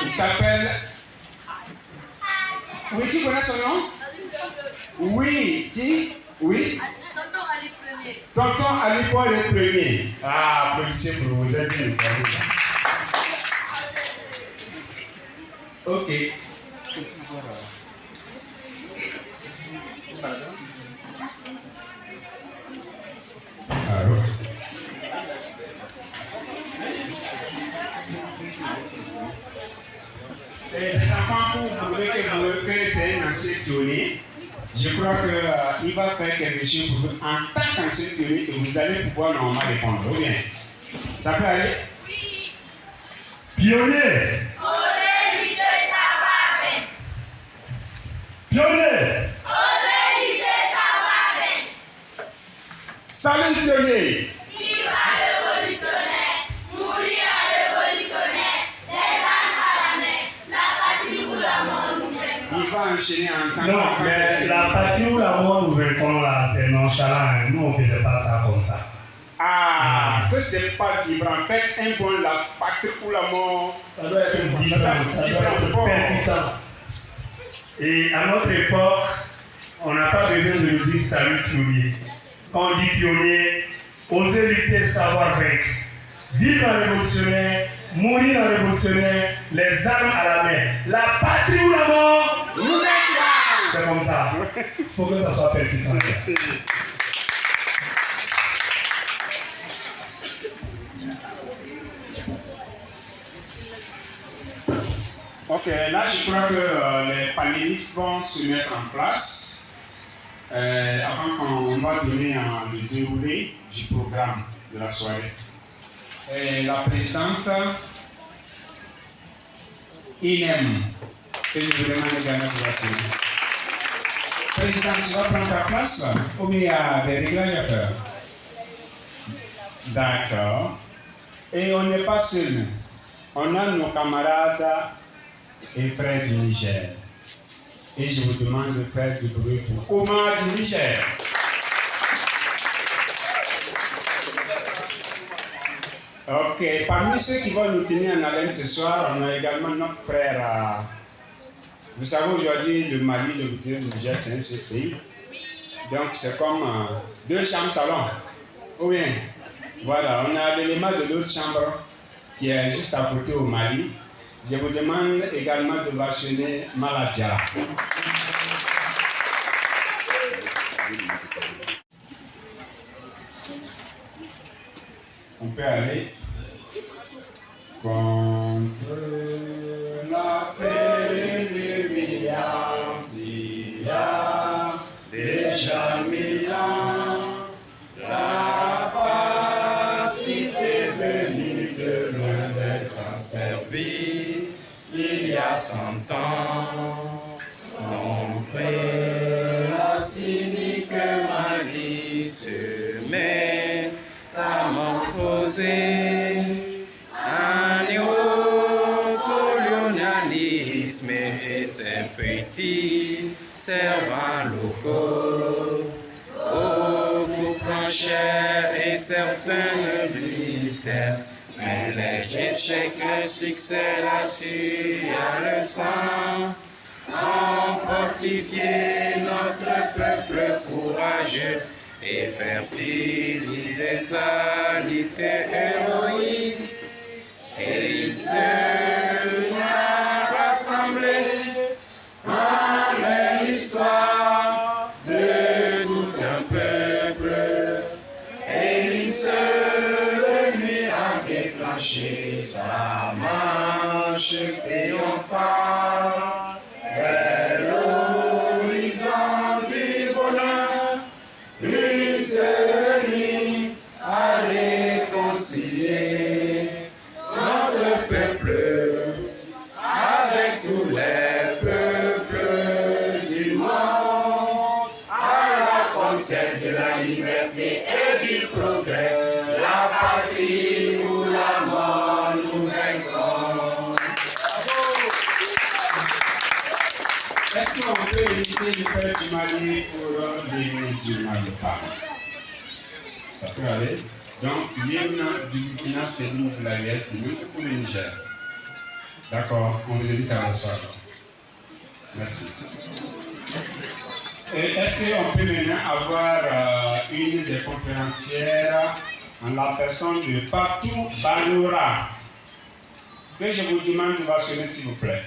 Il s'appelle... Oui, qui connaît son nom? Oui, qui? Oui. Tonton Ali Premier. Tonton Ali Paul le premier. Ah, applaudissez pour vous êtes bien. Ok. Alors. Les enfants, pour prouver que c'est un ancien pionnier, je crois qu'il va faire quelque chose pour vous. En tant qu'ancien pionnier, vous allez pouvoir normalement répondre. Ou bien, ça peut aller? Oui. Pionnier. Osez lui de savoir. Pionnier. Osez lui de savoir. Salut pionnier. Vive un révolutionnaire. Mourir un révolutionnaire. Les armes à la main. La patrie ou la mort nous vaincrons. Il va enchaîner en tant Non, mais la patrie ou la mort nous vaincrons là, c'est nonchalant. Nous, on ne fait pas ça comme ça. Ah, que c'est pas vibrant. Faites un bon la patrie ou la mort. Ça doit être vibrant, ça doit être percutant. Et à notre époque, on n'a pas besoin de nous dire salut pionnier. Quand on dit pionnier, oser lutter, savoir vaincre. Vivre un révolutionnaire, mourir un révolutionnaire, les armes à la main. La patrie ou la mort, nous vaincrons. C'est comme ça. Il faut que ça soit percutant. Ok, là je crois que les panélistes vont se mettre en place avant qu'on va donner le déroulé du programme de la soirée. Et la présidente Inem, que je vous demande également de la suivre. Présidente, tu vas prendre ta place là? Ou bien il y a des réglages à faire? D'accord. Et on n'est pas seul. On a nos camarades et frères du Niger. Et je vous demande de faire du bruit pour Omar du Niger. Ok, parmi ceux qui vont nous tenir en haleine ce soir, on a également notre frère. Vous savez, aujourd'hui, le Mali, le Burkina, le Niger, c'est un seul pays. Donc, c'est comme 2 chambres salon. Ou bien, voilà, on a l'élément de l'autre chambre qui est juste à côté au Mali. Je vous demande également de vacciner Maladja. On peut aller contre la l'ennemi, il y a déjà 1000 ans, la capacité venue de loin des sans servis, il y a 100 ans, contre la cynique malice métamorphosée, un néocolonialisme et ses petits servants locaux, beaucoup franchères et certains mystères. Mais les échecs, les succès, la sueur, le sang ont fortifié notre peuple courageux et fertilisé sa lutte héroïque. Et il se l'a rassemblé en l'histoire de tout un peuple. Et il se déclencher sa marche triomphale vers l'horizon du bonheur, une seule ligne à réconcilier notre peuple avec tous les peuples du monde, à la conquête de la liberté et du progrès, la patrie ou la mort nous vaincrons. Est-ce qu'on peut éviter de faire du Mali pour l'hymne du Mali? Ça peut aller. Donc, l'hymne du Burkina, c'est l'hymne de la l'Est, l'hymne pour le Niger. D'accord, on vous invite à m'asseoir. Merci. Et est-ce qu'on peut maintenant avoir une des conférencières en la personne de Fatou Baloura? Que je vous demande de m'assurer, s'il vous plaît.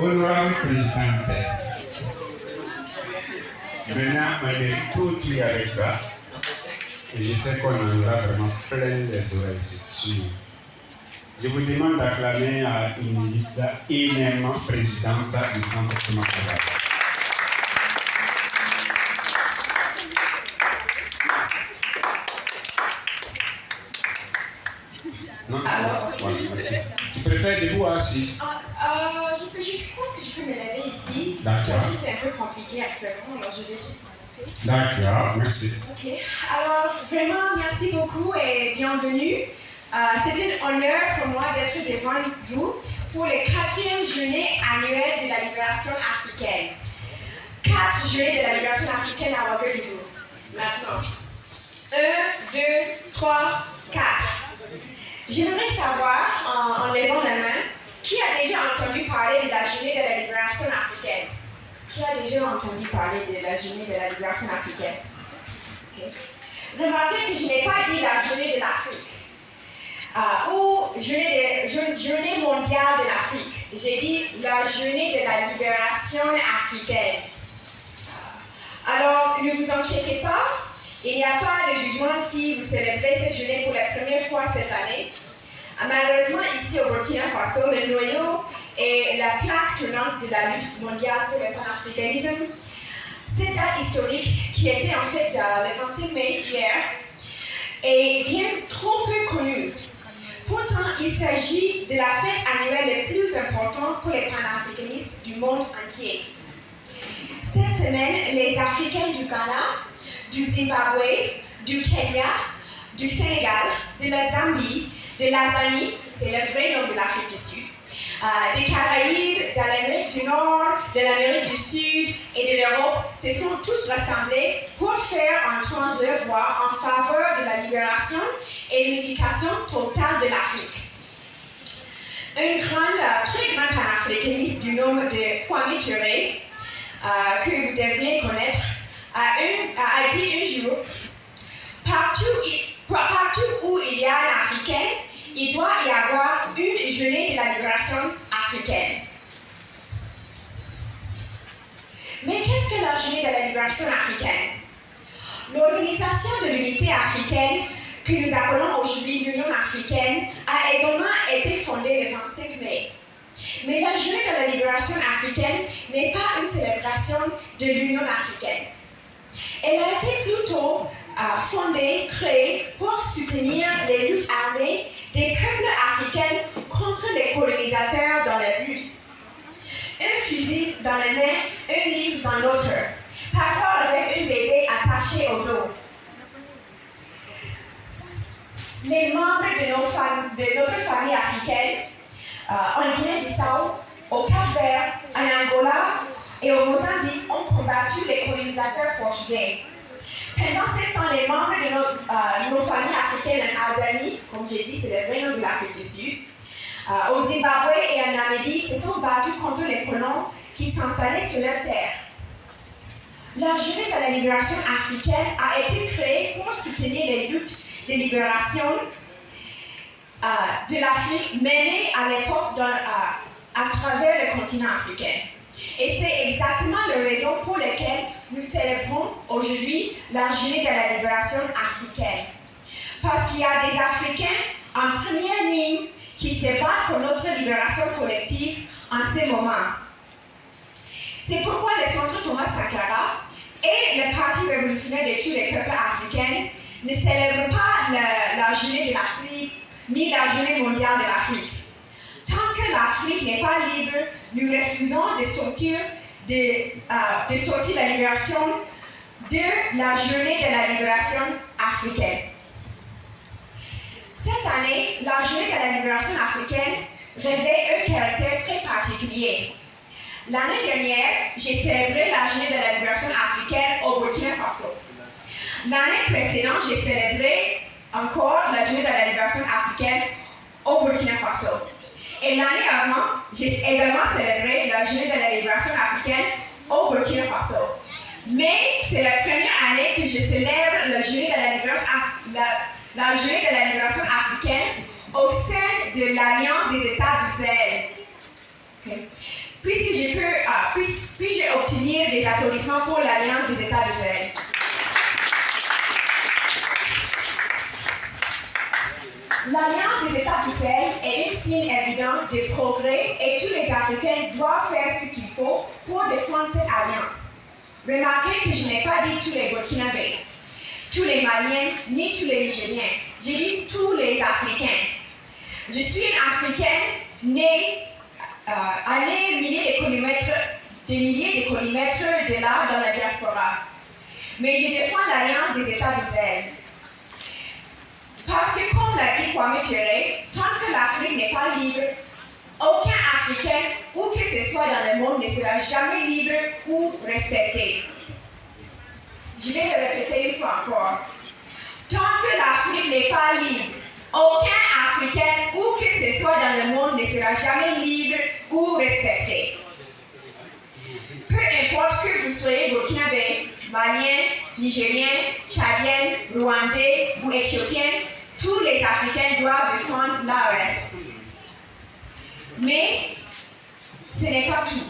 Honorable présidente, maintenant on est tout avec toi et je sais qu'on en aura vraiment plein les oreilles, c'est sûr. Je vous demande d'acclamer à une énorme présidente du Centre commercial. Non, alors, voilà, merci. Tu préfères debout ou assis? Je pense que je peux me lever ici. D'accord. Aujourd'hui, c'est un peu compliqué actuellement, alors je vais juste monter. D'accord, merci. Ok. Alors, vraiment, merci beaucoup et bienvenue. C'est un honneur pour moi d'être devant vous pour les 4e journée annuelle de la libération africaine. 4 journées de la libération africaine à Ouagadougou. Maintenant, 1, 2, 3, 4. J'aimerais savoir, en levant la main, qui a déjà entendu parler de la journée de la libération africaine? Qui a déjà entendu parler de la journée de la libération africaine? Okay. Remarquez que je n'ai pas dit la journée de l'Afrique ou journée mondiale de l'Afrique. J'ai dit la journée de la libération africaine. Alors, ne vous inquiétez pas, Il n'y a pas de jugement si vous célébrez cette journée pour la première fois cette année. Malheureusement, ici au Burkina Faso, le noyau est la plaque tournante de la lutte mondiale pour le panafricanisme. Cette date historique, qui était en fait le 25 mai hier, est bien trop peu connue. Pourtant, il s'agit de la fête annuelle la plus importante pour les panafricanistes du monde entier. Cette semaine, les Africains du Ghana, du Zimbabwe, du Kenya, du Sénégal, de la Zambie, de l'Azanie, c'est le vrai nom de l'Afrique du Sud, des Caraïbes, de l'Amérique du Nord, de l'Amérique du Sud et de l'Europe se sont tous rassemblés pour faire entendre leur voix en faveur de la libération et l'unification totale de l'Afrique. Un très grand panafricaniste du nom de Kwame Touré, que vous devriez connaître, a dit un jour, partout où il y a un Africain, il doit y avoir une journée de la libération africaine. Mais qu'est-ce que la journée de la libération africaine? L'Organisation de l'unité africaine, que nous appelons aujourd'hui l'Union africaine, a également été fondée le 25 mai. Mais la journée de la libération africaine n'est pas une célébration de l'Union africaine. Elle a été plutôt fondée, créée pour soutenir les luttes armées des peuples africains contre les colonisateurs dans les bus. Un fusil dans les mains, un livre dans l'autre, parfois avec un bébé attaché au dos. Les membres de notre famille africaine, en Guinée-Bissau, au Cap-Vert, en Angola et au Mozambique, ont combattu les colonisateurs portugais. Pendant ce temps, les membres de nos familles africaines en Azanie, comme j'ai dit, c'est le vrai nom de l'Afrique du Sud, au Zimbabwe et en Namibie, se sont battus contre les colons qui s'installaient sur leur terre. La journée de la libération africaine a été créée pour soutenir les luttes de libération de l'Afrique menées à l'époque à travers le continent africain. Et c'est exactement la raison pour laquelle nous célébrons aujourd'hui la journée de la libération africaine. Parce qu'il y a des Africains en première ligne qui se battent pour notre libération collective en ce moment. C'est pourquoi le Centre Thomas Sankara et le Parti révolutionnaire de tous les peuples africains ne célèbrent pas la journée de l'Afrique ni la journée mondiale de l'Afrique. Tant que l'Afrique n'est pas libre, nous refusons de sortir la libération de la journée de la libération africaine. Cette année, la journée de la libération africaine revêt un caractère très particulier. L'année dernière, j'ai célébré la journée de la libération africaine au Burkina Faso. L'année précédente, j'ai célébré encore la journée de la libération africaine au Burkina Faso. Et l'année avant, j'ai également célébré la journée de la libération africaine au Burkina Faso. Mais c'est la première année que je célèbre la journée de la libération africaine au sein de l'Alliance des États du Sahel. Okay. Puis-je obtenir des applaudissements pour l'Alliance des États du Sahel? L'Alliance des États du Sahel est un signe évident de progrès et tous les Africains doivent faire ce qu'il faut pour défendre cette alliance. Remarquez que je n'ai pas dit tous les Burkinabés, tous les Maliens, ni tous les Nigériens. J'ai dit tous les Africains. Je suis une Africaine née à des milliers de kilomètres de là dans la diaspora. Mais je défends l'Alliance des États du Sahel. Parce que, comme l'a dit Kwame Touré, tant que l'Afrique n'est pas libre, aucun Africain, où que ce soit dans le monde, ne sera jamais libre ou respecté. Je vais le répéter une fois encore. Tant que l'Afrique n'est pas libre, aucun Africain, où que ce soit dans le monde, ne sera jamais libre ou respecté. Peu importe que vous soyez burkinabé, malien, nigérien, tchadien, rwandais ou éthiopien, tous les Africains doivent défendre l'AES. Mais ce n'est pas tout.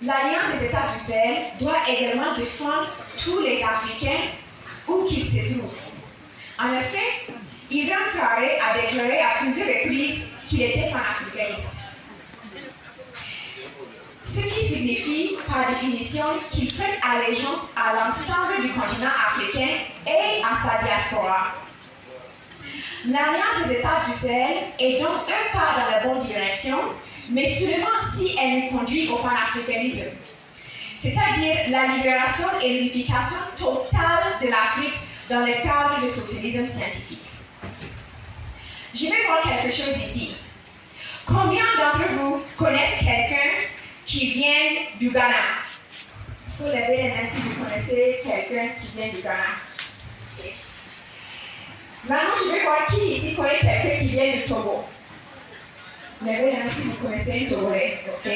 L'Alliance des États du Sahel doit également défendre tous les Africains où qu'il se trouve. En effet, Ibrahim Traoré a déclaré à plusieurs reprises qu'il était panafricaniste. Ce qui signifie, par définition, qu'il prête allégeance à l'ensemble du continent africain et à sa diaspora. L'Alliance des États du Sahel est donc un pas dans la bonne direction, mais seulement si elle nous conduit au panafricanisme, c'est-à-dire la libération et l'unification totale de l'Afrique dans le cadre du socialisme scientifique. Je vais voir quelque chose ici. Combien d'entre vous connaissent quelqu'un qui vient du Ghana? Il faut lever les mains si vous connaissez quelqu'un qui vient du Ghana. Okay. Maintenant, je vais voir qui ici connaît quelqu'un qui vient du Togo. Levez les mains si vous connaissez un Togolais. Ok?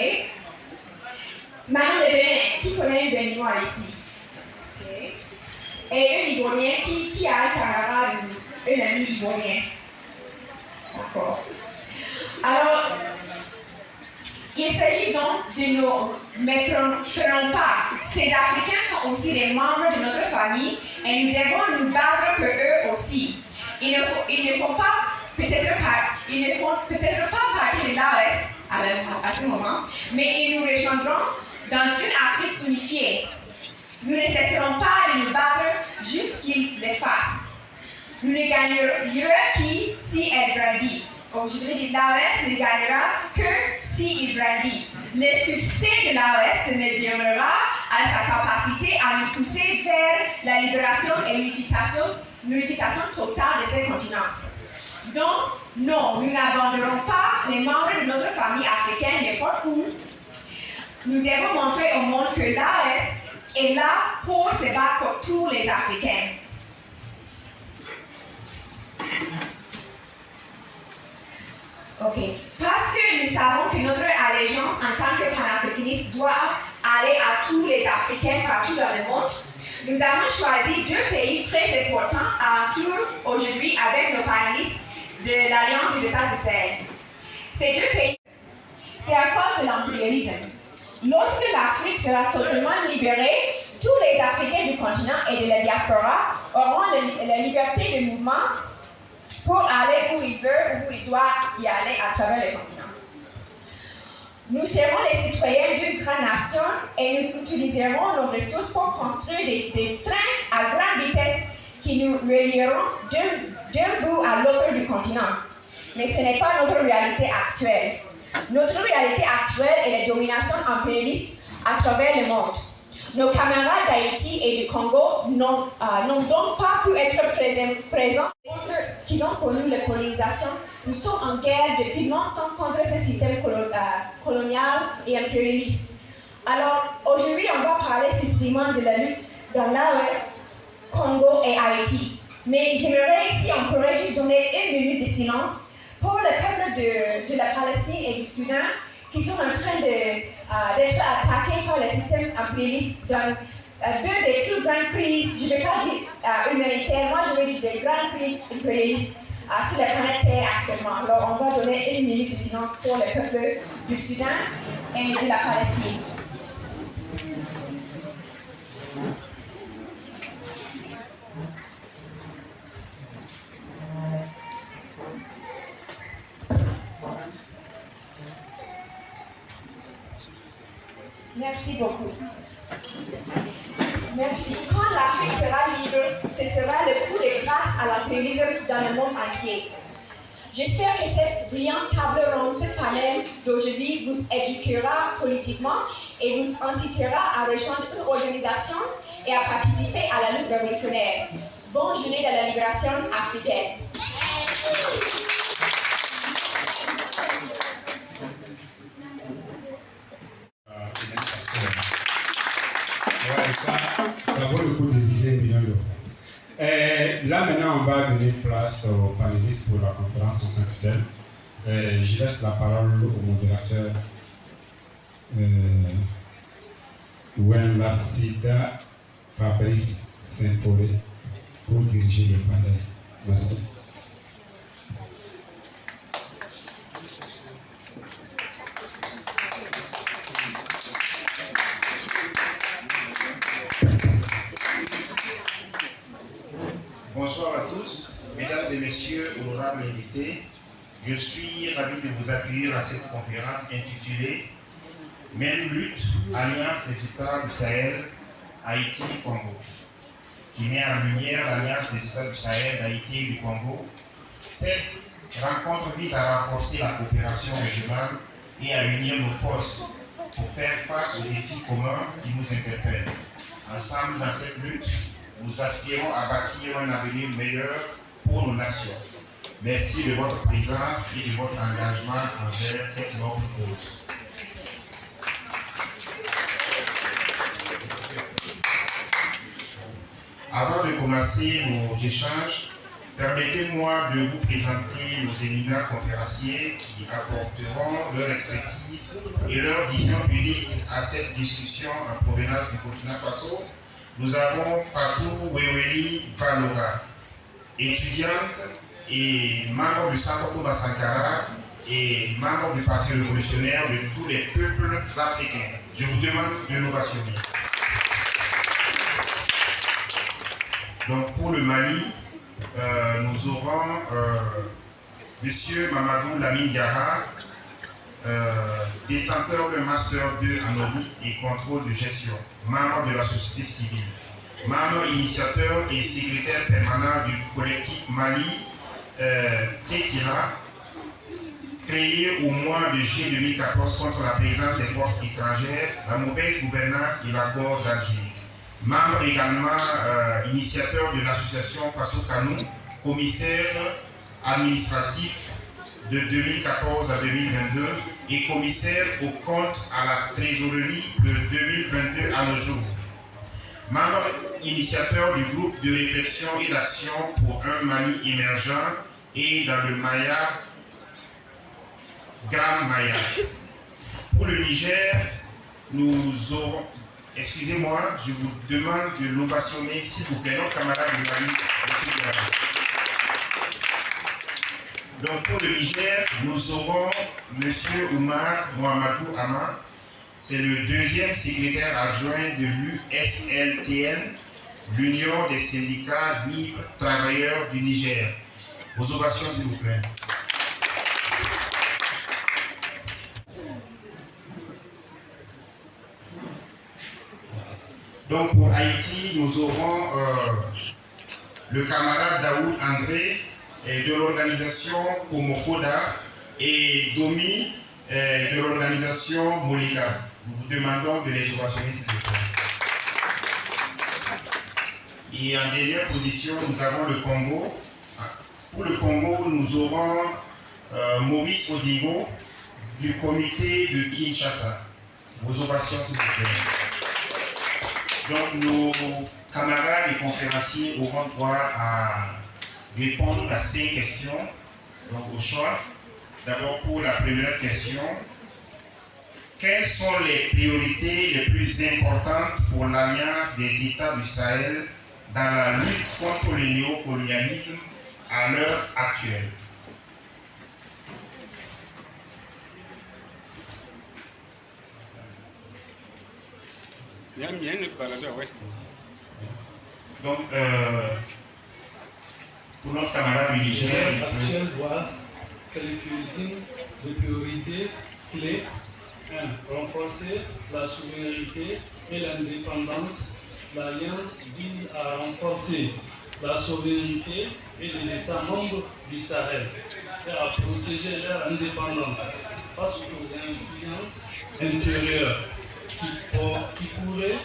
Maintenant, le Bénin. Qui connaît un Béninois ici? Ok. Et un Ivoirien, qui a un camarade ou un ami ivoirien? D'accord. Alors, il s'agit donc de nos... Mais prenons pas. Ces Africains sont aussi des membres de notre famille et nous devons nous battre pour eux aussi. Ils ne font peut-être pas partie de l'AES à ce moment, mais ils nous rejoindront dans une Afrique unifiée. Nous ne cesserons pas de nous battre jusqu'ils les fassent. Nous ne gagnerons qui si elle grandit. Donc, je veux dire, l'AES ne gagnera que s'il grandit. Le succès de l'AES se mesurera à sa capacité à nous pousser vers la libération et l'unification totale de ce continent. Donc, non, nous n'abandonnerons pas les membres de notre famille africaine n'importe où. Nous devons montrer au monde que l'AES est là pour se battre pour tous les Africains. Ok. Parce que nous savons que notre allégeance en tant que panafricanistes doit aller à tous les Africains partout dans le monde, nous avons choisi deux pays très importants à inclure aujourd'hui avec nos panélistes de l'Alliance des États du Sahel. Ces deux pays, c'est à cause de l'impérialisme. Lorsque l'Afrique sera totalement libérée, tous les Africains du continent et de la diaspora auront la liberté de mouvement pour aller où ils veulent, où ils doivent y aller à travers le continent. Nous serons les citoyens d'une grande nation et nous utiliserons nos ressources pour construire des trains à grande vitesse qui nous relieront d'un bout à l'autre du continent. Mais ce n'est pas notre réalité actuelle. Notre réalité actuelle est la domination impérialiste à travers le monde. Nos camarades d'Haïti et du Congo n'ont donc pas pu être présents qui ont connu la colonisation. Nous sommes en guerre depuis longtemps contre ce système colonial et impérialiste. Alors, aujourd'hui, on va parler spécifiquement de la lutte dans l'AES, Congo et Haïti. Mais j'aimerais ici, on pourrait juste donner une minute de silence pour le peuple de la Palestine et du Soudan qui sont en train d'être attaqués par le système impérialiste dans deux des plus grandes crises, je ne vais pas dire humanitaires, moi je vais dire des grandes crises impérialistes sur la planète Terre actuellement. Alors on va donner une minute de silence pour le peuple du Soudan et de la Palestine. Merci beaucoup. Merci. Quand l'Afrique sera libre, ce sera le coup de grâce à l'impérialisme dans le monde entier. J'espère que cette brillante table ronde, ce panel d'aujourd'hui vous éduquera politiquement et vous incitera à rejoindre une organisation et à participer à la lutte révolutionnaire. Bonne journée de la libération africaine. Ouais, ça vaut le coup de vider 1 million d'euros. Là, maintenant, on va donner place aux panélistes pour la conférence en tant que telle. Je laisse la parole au modérateur Wenlasida Fabrice Saint-Paulé pour diriger le panel. Merci. messieurs, honorables invités, je suis ravi de vous accueillir à cette conférence intitulée Même lutte, Alliance des États du Sahel, Haïti-Congo, qui met en lumière l'Alliance des États du Sahel, d'Haïti et du Congo. Cette rencontre vise à renforcer la coopération régionale et à unir nos forces pour faire face aux défis communs qui nous interpellent. Ensemble, dans cette lutte, nous aspirons à bâtir un avenir meilleur pour nos nations. Merci de votre présence et de votre engagement envers cette noble cause. Avant de commencer nos échanges, permettez-moi de vous présenter nos éminents conférenciers qui apporteront leur expertise et leur vision unique à cette discussion en provenance du Burkina Faso. Nous avons Fatou Weweli Valora, étudiante et membre du Centre Thomas Sankara et membre du Parti révolutionnaire de tous les peuples africains. Je vous demande de l'ovationner. Donc pour le Mali, nous aurons M. Mamadou Lamine Diarra, détenteur d'un Master 2 en audit et contrôle de gestion, membre de la société civile, membre initiateur et secrétaire permanent du collectif Mali Tétira, créé au mois de juillet 2014 contre la présence des forces étrangères, la mauvaise gouvernance et l'accord d'Alger. Membre également initiateur de l'association Faso Kanou, commissaire administratif de 2014 à 2022 et commissaire au compte à la trésorerie de 2022 à nos jours. Membre initiateur du groupe de réflexion et d'action pour un Mali émergent et dans le Maya, Grand Maya. Pour le Niger, nous aurons... Excusez-moi, je vous demande de l'ovationner, s'il vous plaît, notre camarade du Mali, M. Diarra. Donc pour le Niger, nous aurons M. Oumar Mohamedou Ama, c'est le deuxième secrétaire adjoint de l'USLTN, l'Union des syndicats libres travailleurs du Niger. Vos ovations, s'il vous plaît. Donc pour Haïti, nous aurons le camarade Daoud André de l'organisation Komokoda et Domi de l'organisation Molika. Nous vous demandons de les ovationner, s'il vous plaît. Et en dernière position, nous avons le Congo. Pour le Congo, nous aurons Maurice Odigo du comité de Kinshasa. Vos ovations, s'il vous plaît. Donc nos camarades et conférenciers auront droit à répondre à ces questions, donc au choix. D'abord pour la première question, quelles sont les priorités les plus importantes pour l'Alliance des États du Sahel dans la lutte contre le néocolonialisme à l'heure actuelle? Donc, pour notre camarade du Niger, actuelle voit quelques-unes de priorités clés. 1. Renforcer la souveraineté et l'indépendance. L'Alliance vise à renforcer la souveraineté et les États membres du Sahel et à protéger leur indépendance face aux influences intérieures qui pourraient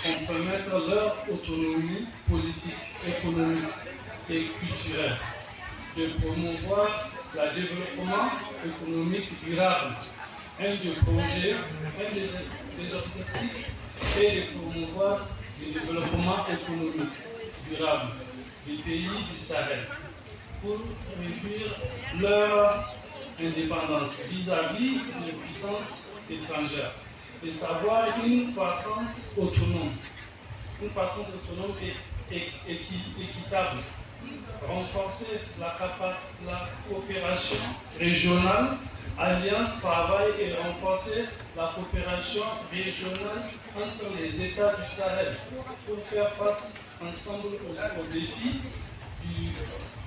compromettre leur autonomie politique, économique et culturelle, de promouvoir le développement économique durable. Un des objectifs est de promouvoir le développement économique durable des pays du Sahel pour réduire leur indépendance vis-à-vis des puissances étrangères et savoir une croissance autonome et équitable. Renforcer la coopération régionale. Alliance travaille et renforcer la coopération régionale entre les États du Sahel pour faire face ensemble aux défis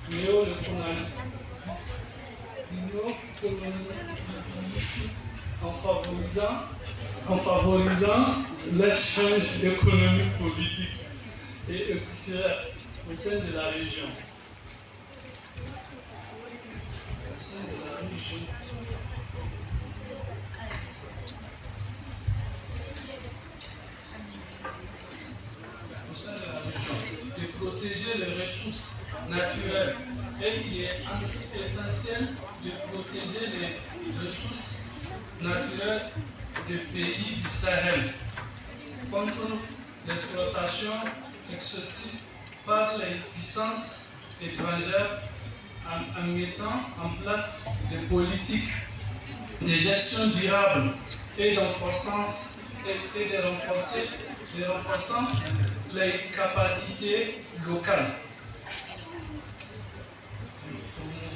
néocolonialisme en favorisant l'échange économique, politique et culturel au sein de la région. De protéger les ressources naturelles. Et il est essentiel de protéger les ressources naturelles des pays du Sahel contre l'exploitation excessive par les puissances étrangères en mettant en place des politiques de gestion durable et de renforçant les capacités locales.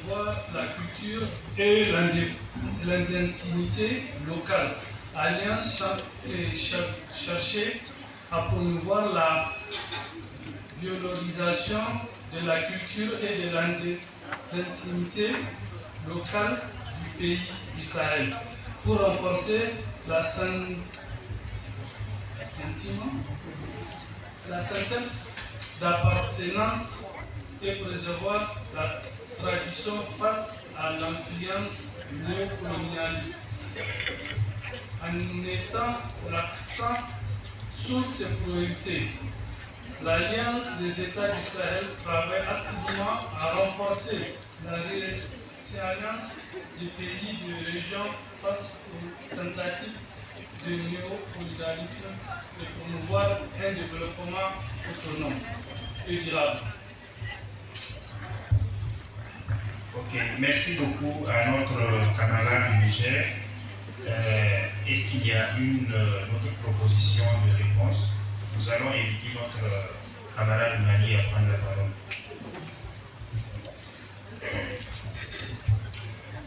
Promouvoir la culture et l'identité locale. Alliance chercher à promouvoir la valorisation de la culture et de l'identité locale du pays du Sahel pour renforcer la santé d'appartenance et préserver la tradition face à l'influence néocolonialiste. En mettant l'accent sur ces priorités, l'Alliance des États du Sahel travaille activement à renforcer la résilience des pays de la région face aux tentatives de néocolonialisme et promouvoir un développement autonome et durable. Ok, merci beaucoup à notre camarade du Niger. Est-ce qu'il y a une autre proposition de réponse? Nous allons inviter notre camarade du Mali à prendre la parole.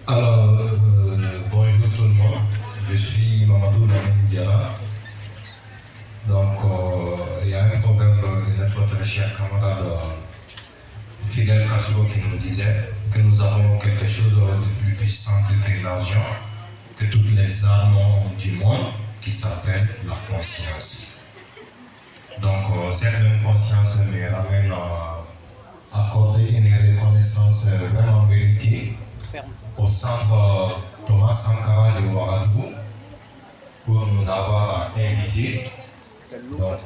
Alors, bonjour tout le monde. Je suis Mamadou Lamine Diarra. Donc, il y a un proverbe de notre très cher camarade Fidel Castro qui nous disait que nous avons quelque chose de plus puissant que l'argent, que toutes les armes du monde, qui s'appelle la conscience. Donc, cette même conscience me ramène à accorder une reconnaissance vraiment méritée au centre Thomas Sankara de Ouagadougou pour nous avoir invités. Donc,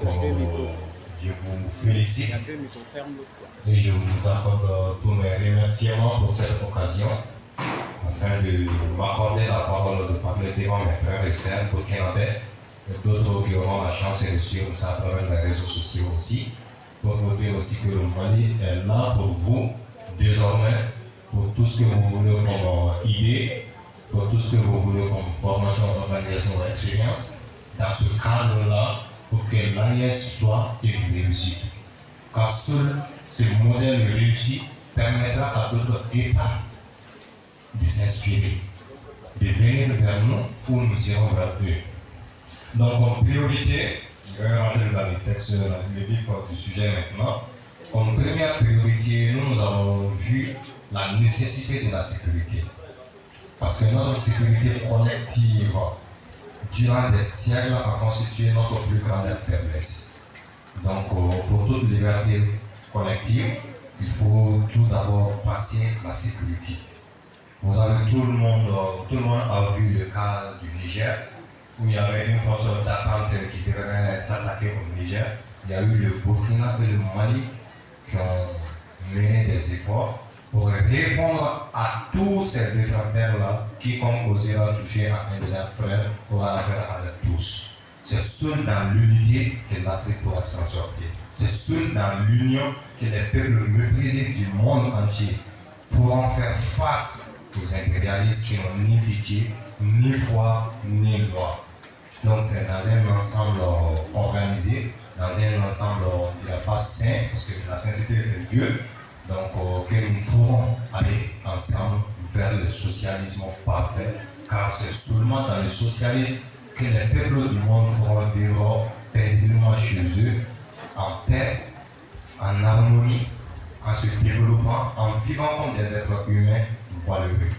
je vous félicite et je vous accorde tous mes remerciements pour cette occasion afin de m'accorder la parole de parler devant mes frères et sœurs burkinabés et d'autres qui auront la chance de suivre ça à travers les réseaux sociaux aussi, pour vous dire aussi que le Mali est là pour vous désormais, pour tout ce que vous voulez comme idée, pour tout ce que vous voulez comme formation, organisation ou expérience, dans ce cadre-là, pour que l'AIS soit une réussite. Car seul ce modèle réussi permettra à d'autres États de s'inspirer, de venir vers nous ou nous irons vers eux. Donc en priorité, je vais rentrer dans le texte, le vif du sujet maintenant. Comme première priorité, nous avons vu la nécessité de la sécurité. Parce que notre sécurité collective, durant des siècles, a constitué notre plus grande faiblesse. Donc, pour toute liberté collective, il faut tout d'abord passer la sécurité. Vous avez tout le monde a vu le cas du Niger, où il y avait une force d'attente qui devrait s'attaquer au Niger. Il y a eu le Burkina et le Mali qui ont mené des efforts pour répondre à tous ces détracteurs-là, quiconque osera toucher à un de leurs frères aura affaire à tous. C'est seul dans l'unité que l'Afrique pourra s'en sortir. C'est seul dans l'union que les peuples méprisés du monde entier pourront faire face aux impérialistes qui n'ont ni pitié, ni foi, ni loi. Donc c'est dans un ensemble organisé, dans un ensemble, on ne dirait pas sain, parce que la sincérité c'est Dieu, donc que nous pourrons aller ensemble vers le socialisme parfait, car c'est seulement dans le socialisme que les peuples du monde pourront vivre paisiblement chez eux, en paix, en harmonie, en se développant, en vivant comme des êtres humains valeureux.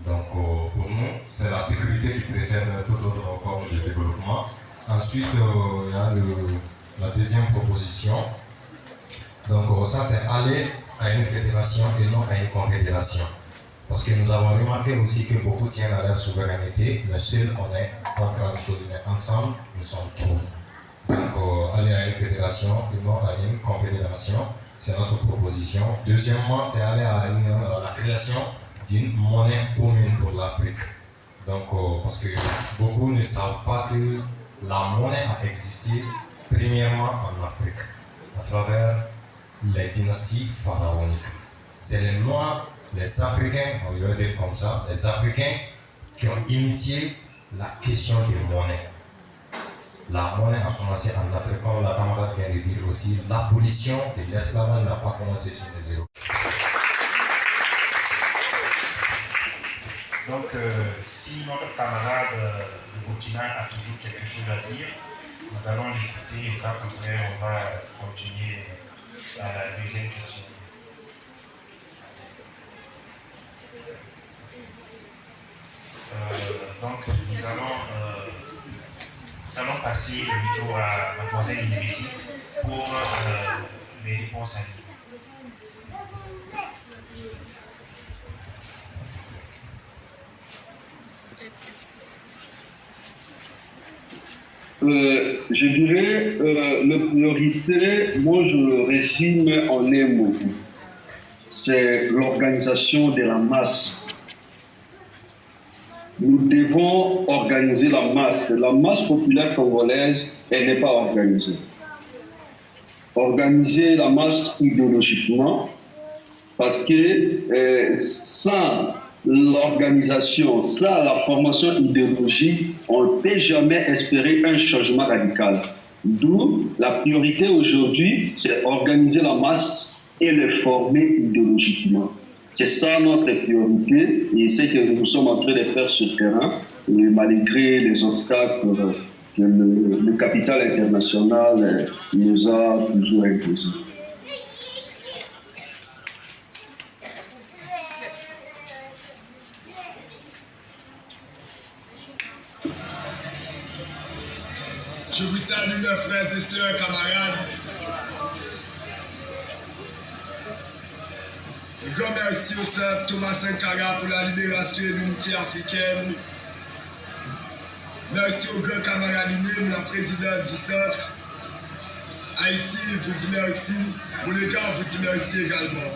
Donc pour nous, c'est la sécurité qui précède toute autre forme de développement. Ensuite, il y a la deuxième proposition. Donc ça, c'est aller à une fédération et non à une confédération. Parce que nous avons remarqué aussi que beaucoup tiennent à leur souveraineté, mais seuls on n'est pas grand chose, mais ensemble nous sommes tout. Donc aller à une fédération et non à une confédération, c'est notre proposition. Deuxièmement, c'est aller à la création d'une monnaie commune pour l'Afrique. Donc parce que beaucoup ne savent pas que la monnaie a existé premièrement en Afrique, à travers les dynasties pharaoniques. C'est les Noirs, les Africains, on va dire comme ça, les Africains qui ont initié la question de monnaie. La monnaie a commencé en Afrique, comme la camarade vient de dire aussi, l'abolition de l'esclavage n'a pas commencé sur les zéros. Donc, si notre camarade de Burkina a toujours quelque chose à dire, nous allons l'écouter et quand après on va continuer à la deuxième question. Donc, nous allons passer le micro à Mademoiselle Inébési pour les réponses à lui. Je dirais, la priorité, moi je le résume en un mot. C'est l'organisation de la masse. Nous devons organiser la masse. La masse populaire congolaise, elle n'est pas organisée. Organiser la masse idéologiquement, parce que sans l'organisation, sans la formation idéologique, on ne peut jamais espérer un changement radical. D'où la priorité aujourd'hui, c'est organiser la masse et le former idéologiquement. C'est ça notre priorité et c'est que nous sommes en train de faire ce terrain, et malgré les obstacles que le capital international nous a toujours imposés. Je vous salue mes frères et sœurs, camarades. Un grand merci au Saint Thomas Sankara pour la libération et l'unité africaine. Merci au grand camarade Inim, la présidente du centre. Haïti vous dit merci. Pour les gars, vous dit merci également.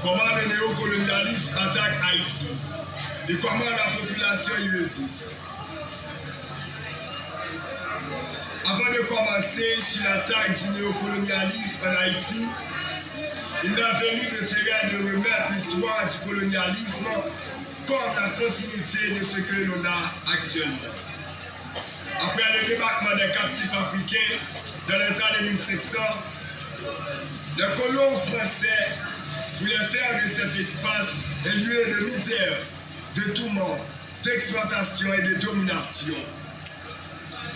Comment le néocolonialisme attaque Haïti et comment la population y résiste. Avant de commencer sur l'attaque du néocolonialisme en Haïti, il m'a venu de terrain de remettre l'histoire du colonialisme comme la continuité de ce que l'on a actuellement. Après le débarquement des captifs africains dans les années 1500, les colons français voulaient faire de cet espace un lieu de misère, de tourment, d'exploitation et de domination.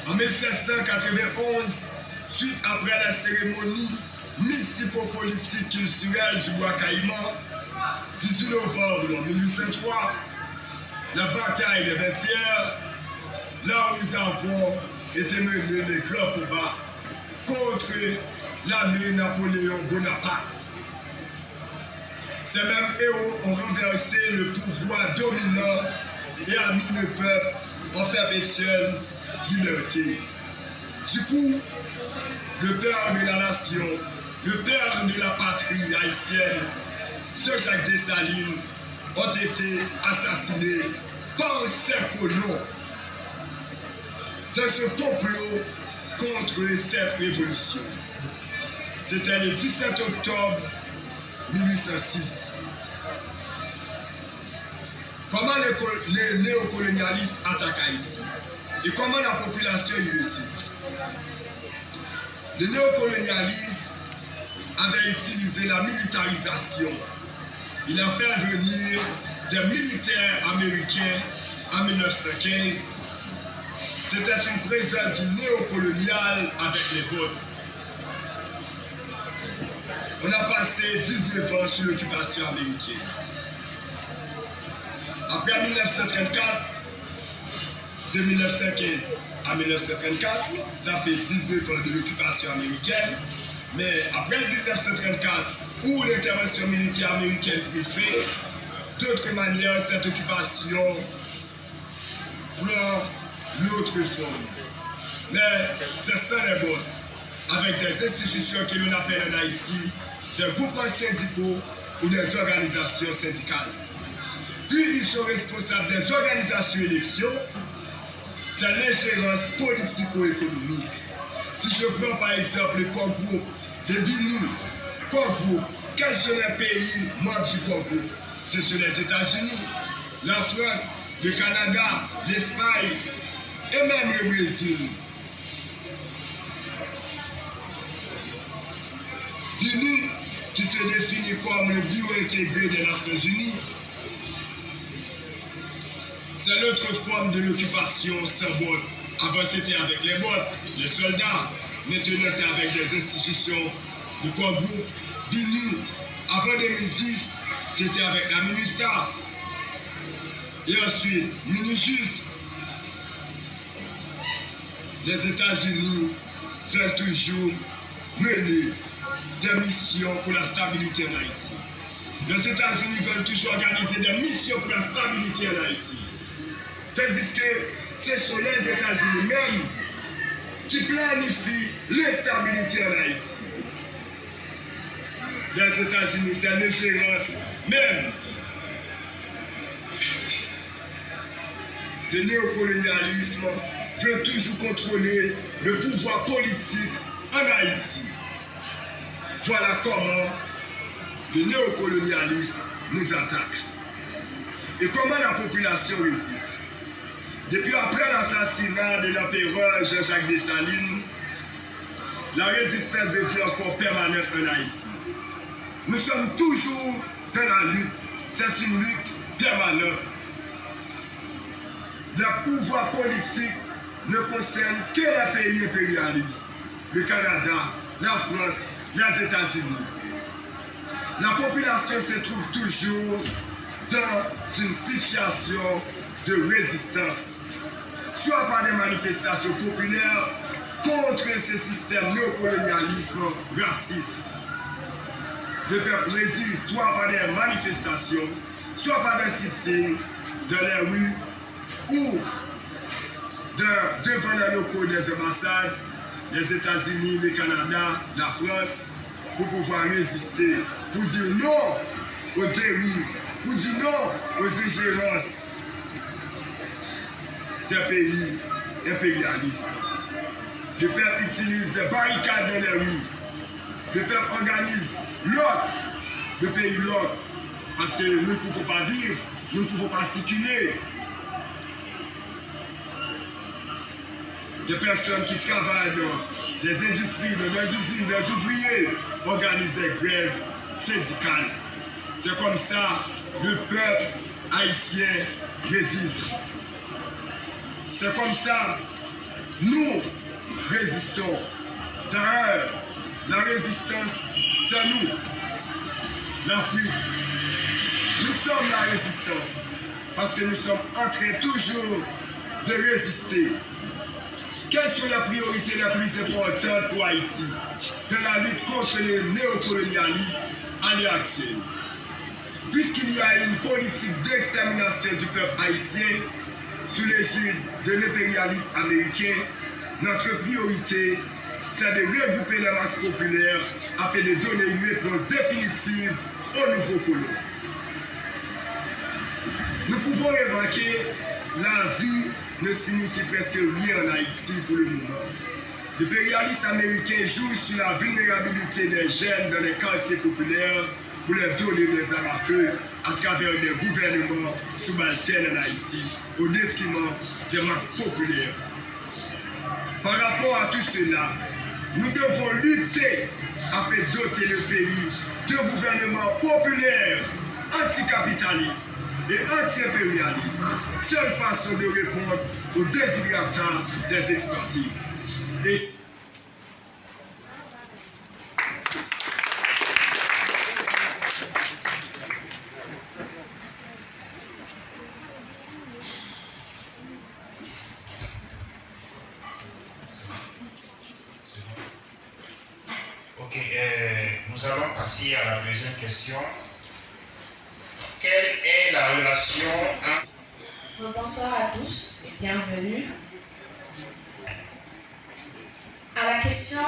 En 1791, suite après la cérémonie mystico-politique culturelle du Bois Caïman, 18 novembre 1803, la bataille des Vestiaires, là où nous avons été menés les grands combats contre l'armée Napoléon Bonaparte. Ces mêmes héros ont renversé le pouvoir dominant et a mis le peuple en perpétuelle liberté. Du coup, le père de la nation, le père de la patrie haïtienne, Jean-Jacques Dessalines, ont été assassinés par ces colons dans ce complot contre cette révolution. C'était le 17 octobre 1806. Comment les néocolonialistes attaquent Haïti et comment la population y résiste? Le néocolonialisme avait utilisé la militarisation. Il a fait venir des militaires américains en 1915. C'était une présence du néocolonial avec les bottes. On a passé 19 ans sous l'occupation américaine. Après 1934, de 1915 à 1934, ça fait 19 ans de l'occupation américaine. Mais après 1934, où l'intervention militaire américaine est faite, d'autres manières, cette occupation prend l'autre forme. Mais c'est ça les bottes, avec des institutions que l'on appelle en Haïti des groupements syndicaux ou des organisations syndicales. Puis ils sont responsables des organisations élections, c'est l'ingérence politico-économique. Si je prends par exemple le Congo, le BINU, Congo, quels sont les pays membres du Congo? Ce sont les États-Unis, la France, le Canada, l'Espagne et même le Brésil. L'UNU, qui se définit comme le bureau intégré des Nations Unies, c'est l'autre forme de l'occupation sans bottes. Avant c'était avec les bottes, les soldats. Maintenant c'est avec des institutions du Congo. BINU, avant 2010, c'était avec la MINUSTA. Et ensuite, MINUJUST. Les États-Unis veulent toujours mener des missions pour la stabilité en Haïti. Les États-Unis veulent toujours organiser des missions pour la stabilité en Haïti. Tandis que ce sont les États-Unis même qui planifient l'instabilité en Haïti. Les États-Unis, c'est l'ingérence même. Le néocolonialisme veut toujours contrôler le pouvoir politique en Haïti. Voilà comment le néocolonialisme nous attaque. Et comment la population résiste. Depuis après l'assassinat de l'empereur Jean-Jacques Dessalines, la résistance devient encore permanente en Haïti. Nous sommes toujours dans la lutte. C'est une lutte permanente. Le pouvoir politique ne concerne que les pays impérialistes, le Canada, la France, les États-Unis. La population se trouve toujours dans une situation de résistance, soit par des manifestations populaires contre ce système néocolonialisme raciste. Le peuple résiste soit par des manifestations, soit par des sit-ins dans les rues ou devant les locaux des ambassades, les États-Unis, le Canada, la France, pour pouvoir résister, pour dire non aux dérives, pour dire non aux ingérences des pays impérialistes. Le peuple utilise des barricades dans les rues. Le peuple organise l'autre, le pays l'autre, parce que nous ne pouvons pas vivre, nous ne pouvons pas circuler. Des personnes qui travaillent dans des industries, dans des usines, des ouvriers organisent des grèves syndicales. C'est comme ça que le peuple haïtien résiste. C'est comme ça que nous résistons. D'ailleurs, la résistance, c'est nous, l'Afrique. Nous sommes la résistance parce que nous sommes en train toujours de résister. Quelles sont les priorités les plus importantes pour Haïti dans la lutte contre le néocolonialisme à l'heure actuelle? Puisqu'il y a une politique d'extermination du peuple haïtien sous l'égide de l'impérialisme américain, notre priorité, c'est de regrouper les masses populaires afin de donner une réponse définitive aux nouveaux colons. Nous pouvons remarquer la vie ne signifie presque rien en Haïti pour le moment. L'impérialiste américain joue sur la vulnérabilité des jeunes dans les quartiers populaires pour leur donner des armes à feu à travers des gouvernements subalternes en Haïti au détriment des masses populaires. Par rapport à tout cela, nous devons lutter afin de doter le pays de gouvernements populaires, anticapitalistes et anti-impérialistes. Seule façon de répondre aux désirata des exploités. Et passer à la deuxième question. Quelle est la relation entre... Bonsoir à tous et bienvenue. À la question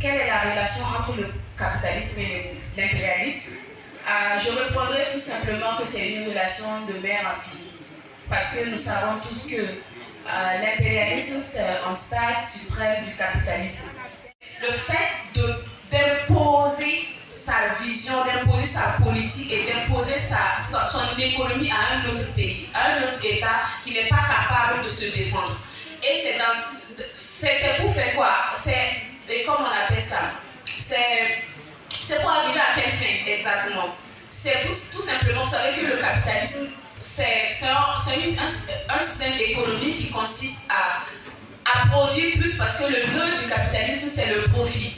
quelle est la relation entre le capitalisme et l'impérialisme, je répondrai tout simplement que c'est une relation de mère à fille. Parce que nous savons tous que l'impérialisme, c'est un stade suprême du capitalisme. Le fait d'imposer sa vision, d'imposer sa politique et d'imposer son économie à un autre pays, à un autre État qui n'est pas capable de se défendre. Et c'est pour faire quoi? Et comment on appelle ça? C'est pour arriver à quelle fin exactement? C'est tout simplement, vous savez que le capitalisme, c'est un système économique qui consiste à produire plus, parce que le nœud du capitalisme, c'est le profit.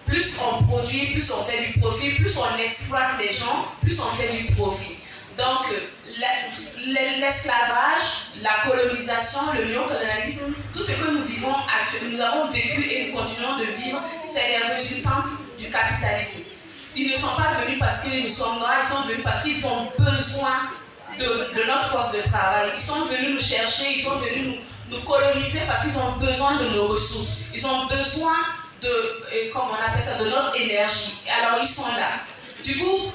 Plus on produit, plus on fait du profit, plus on exploite les gens, plus on fait du profit. Donc, l'esclavage, la colonisation, le néocolonialisme, tout ce que nous vivons actuellement, nous avons vécu et nous continuons de vivre, c'est les résultantes du capitalisme. Ils ne sont pas venus parce que nous sommes noirs, ils sont venus parce qu'ils ont besoin de notre force de travail. Ils sont venus nous chercher, ils sont venus nous coloniser parce qu'ils ont besoin de nos ressources. Ils ont besoin comment on appelle ça, de notre énergie. Alors ils sont là. Du coup,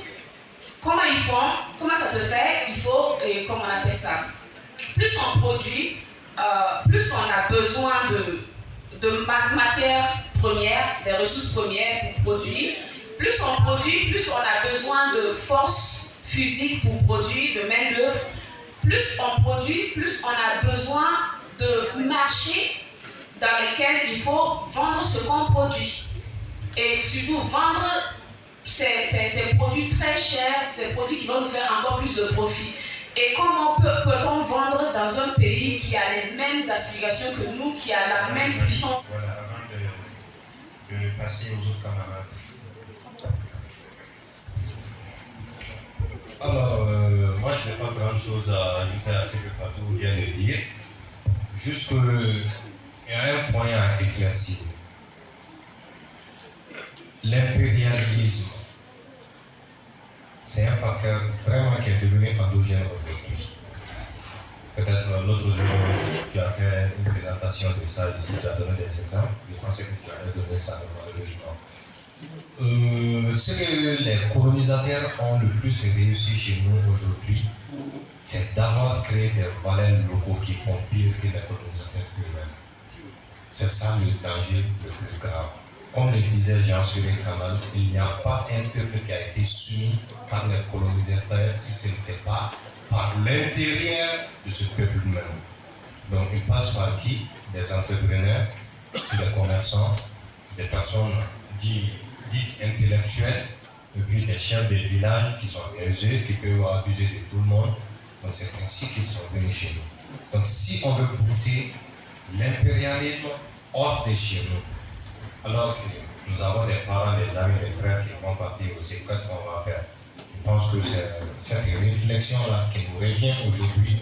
comment ils font? Comment ça se fait? Il faut, comment on appelle ça? Plus on produit, plus on a besoin de matières premières, des ressources premières pour produire. Plus on produit, plus on a besoin de force physique pour produire, de main-d'œuvre. Plus on produit, plus on a besoin de marchés dans lesquels il faut vendre ce qu'on produit. Et surtout vendre ces produits très chers, ces produits qui vont nous faire encore plus de profit. Et comment peut-on vendre dans un pays qui a les mêmes aspirations que nous, qui a la même puissance? Voilà, avant de passer aux autres camarades. Alors, moi je n'ai pas grand chose à ajouter à ce que Fatou vient de dire. Juste qu'il y a un point à éclaircir. L'impérialisme, c'est un facteur vraiment qui est devenu endogène aujourd'hui. Peut-être l'autre jour, tu as fait une présentation de ça ici, tu as donné des exemples. Je pense que tu as donné ça malheureusement. Ce que les colonisateurs ont le plus réussi chez nous aujourd'hui, c'est d'avoir créé des valeurs locaux qui font pire que les colonisateurs eux-mêmes. C'est ça le danger le plus grave. Comme le disait Jean sur le canal, il n'y a pas un peuple qui a été soumis par les colonisateurs si ce n'était pas par l'intérieur de ce peuple même. Donc il passe par qui? Des entrepreneurs, des commerçants, des personnes dites intellectuelles, et puis des chefs de village qui sont aisés, qui peuvent abuser de tout le monde. Donc c'est ainsi qu'ils sont venus chez nous. Donc si on veut porter l'impérialisme hors de chez nous, alors que nous avons des parents, des amis, des frères qui vont partir aussi, qu'est-ce qu'on va faire? Je pense que c'est cette réflexion-là qui nous revient aujourd'hui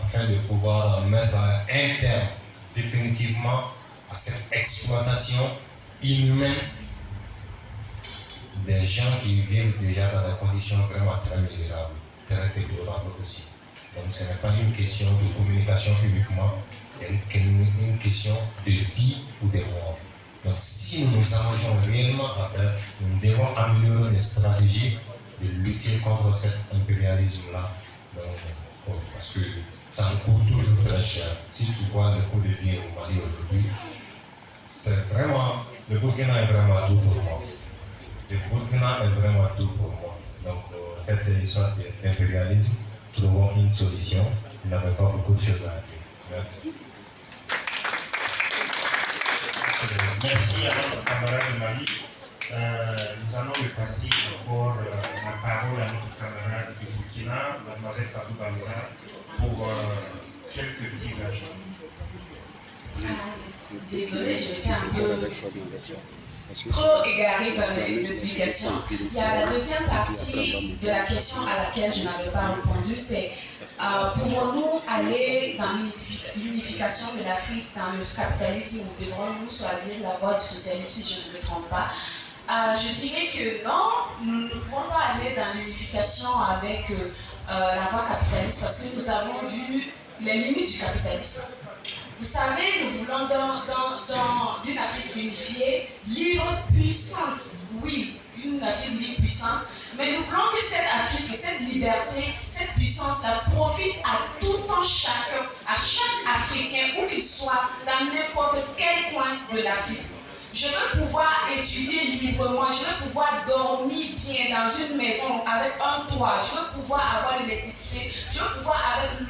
afin de pouvoir mettre un terme définitivement à cette exploitation inhumaine des gens qui vivent déjà dans des conditions vraiment très misérables, très déplorables aussi. Donc ce n'est pas une question de communication uniquement, c'est une question de vie ou de mort. Donc si nous nous engageons réellement à faire, nous devons améliorer les stratégies de lutter contre cet impérialisme-là. Parce que ça nous coûte toujours très cher. Si tu vois le coût de vie au Mali aujourd'hui, c'est vraiment, le Burkina est vraiment tout pour moi. Le Burkina est vraiment tout pour moi. Donc cette histoire d'impérialisme, trouvons une solution. Il n'avait pas beaucoup de choses à dire. Merci. Merci à notre camarade de Mali. Nous allons lui passer encore la parole à notre camarade du Burkina, mademoiselle Fatou Baloura, pour quelques petits ajouts. Désolée, j'étais un peu trop égarée par les explications. Il y a la deuxième partie de la question à laquelle je n'avais pas répondu, c'est Pouvons-nous aller dans l'unification de l'Afrique, dans le capitalisme, ou devrons-nous choisir la voie du socialisme, si je ne me trompe pas? Je dirais que non, nous ne pouvons pas aller dans l'unification avec la voie capitaliste parce que nous avons vu les limites du capitalisme. Vous savez, nous voulons d'une Afrique unifiée, libre, puissante. Oui, une Afrique libre, puissante. Mais nous voulons que cette Afrique, cette liberté, cette puissance-là profite à tout un chacun, à chaque Africain, où qu'il soit, dans n'importe quel coin de l'Afrique. Je veux pouvoir étudier librement, je veux pouvoir dormir bien dans une maison avec un toit, je veux pouvoir avoir l'électricité, je veux pouvoir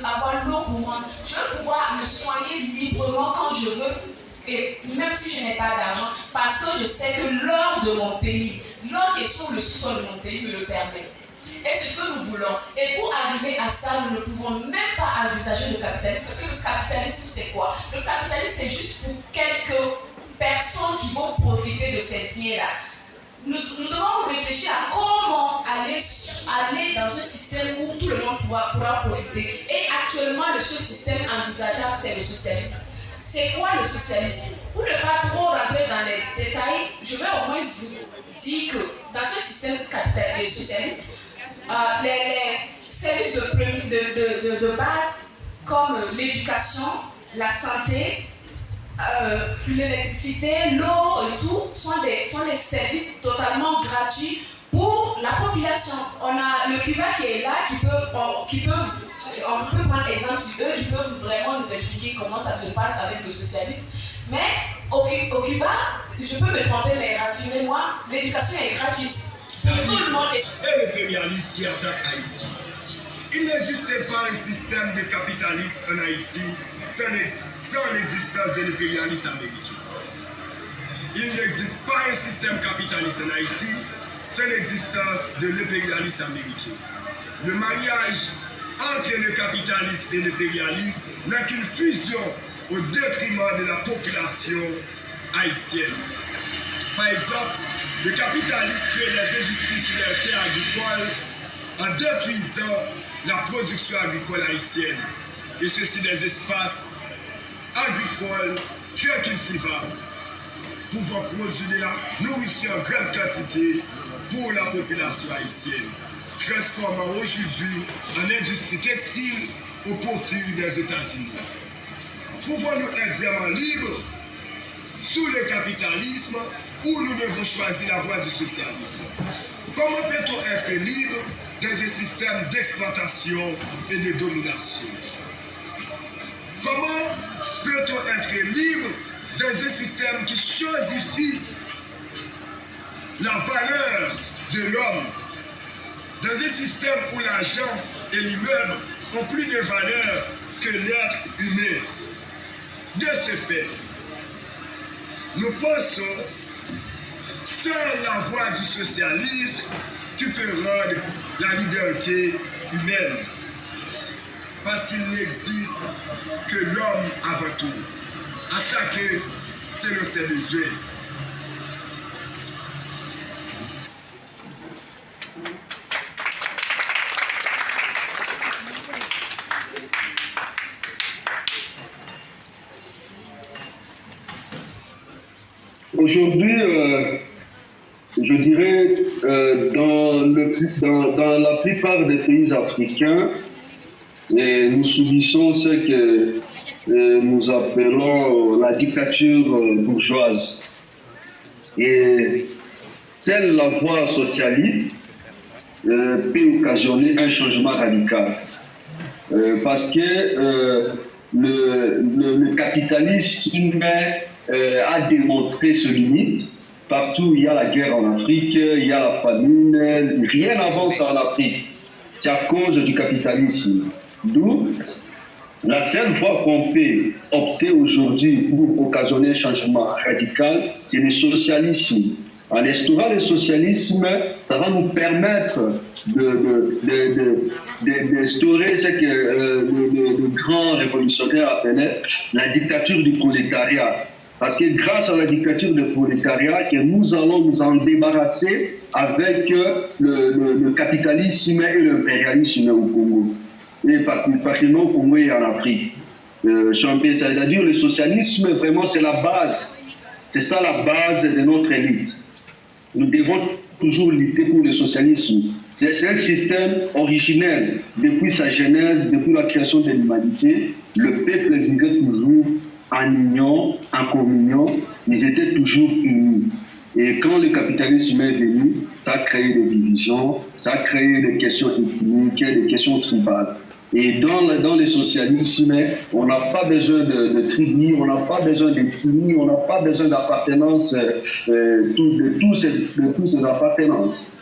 avoir l'eau courante, je veux pouvoir me soigner librement quand je veux, et même si je n'ai pas d'argent, parce que je sais que l'or de mon pays, l'or qui est sur le sous-sol de mon pays me le permet. Et c'est ce que nous voulons. Et pour arriver à ça, nous ne pouvons même pas envisager le capitalisme, parce que le capitalisme c'est quoi? Le capitalisme c'est juste pour quelques personnes qui vont profiter de cette biens-là. Nous devons réfléchir à comment aller dans un système où tout le monde pourra profiter. Et actuellement, le seul système envisageable, c'est le socialisme. C'est quoi le socialisme? Pour ne pas trop rentrer dans les détails, je vais au moins vous dire que dans ce système capitaliste socialiste, les services de base comme l'éducation, la santé, l'électricité, l'eau et tout sont des services totalement gratuits pour la population. On a le Cuba qui est là, on peut prendre exemple sur eux, qui peut vraiment nous expliquer comment ça se passe avec le socialisme. Mais au Cuba, je peux me tromper, mais rassurez-moi, l'éducation est gratuite. Tout le monde est... Et l'impérialisme qui attaque Haïti. Il n'existait pas un système de capitalisme en Haïti sans l'existence de l'impérialisme américain. Il n'existe pas un système capitaliste en Haïti sans l'existence de l'impérialisme américain. Le mariage entre le capitalisme et l'impérialisme n'est qu'une fusion au détriment de la population haïtienne. Par exemple, le capitalisme crée des industries sur les terres agricoles en détruisant la production agricole haïtienne, et ceci des espaces agricoles très cultivables, pouvant produire de la nourriture en grande quantité pour la population haïtienne, transformant aujourd'hui en industrie textile au profit des États-Unis. Pouvons-nous être vraiment libres sous le capitalisme ou nous devons choisir la voie du socialisme? Comment peut-on être libre dans un système d'exploitation et de domination? Comment peut-on être libre dans un système qui chosifie la valeur de l'homme? Dans un système où l'argent et l'immeuble ont plus de valeur que l'être humain. De ce fait, nous pensons seule la voie du socialisme qui peut rendre la liberté humaine. Parce qu'il n'existe que l'homme avant tout. À chacun, selon ses besoins. Aujourd'hui, je dirais, dans la plupart des pays africains, nous subissons ce que nous appelons la dictature bourgeoise. Et seule la voie socialiste peut occasionner un changement radical. Parce que le capitalisme a démontré ses limites. Partout où il y a la guerre en Afrique, il y a la famine, rien n'avance en Afrique. C'est à cause du capitalisme. D'où la seule voie qu'on peut opter aujourd'hui pour occasionner un changement radical, c'est le socialisme. En instaurant le socialisme, ça va nous permettre d'instaurer ce que le grand révolutionnaire appelait la dictature du prolétariat. Parce que grâce à la dictature du prolétariat, que nous allons nous en débarrasser avec le capitalisme et l'impérialisme au Congo. et pas que non au Congo et en Afrique. C'est-à-dire le socialisme, vraiment, c'est la base. C'est ça la base de notre élite. Nous devons toujours lutter pour le socialisme. C'est un système originel. Depuis sa genèse, depuis la création de l'humanité, le peuple vivait toujours en union, en communion. Ils étaient toujours unis. Et quand le capitalisme est venu, ça a créé des divisions, ça a créé des questions ethniques, des questions tribales. Et dans le socialisme, on n'a pas besoin de tribus, on n'a pas besoin d'ethnie, on n'a pas besoin d'appartenance, de toutes ces appartenances.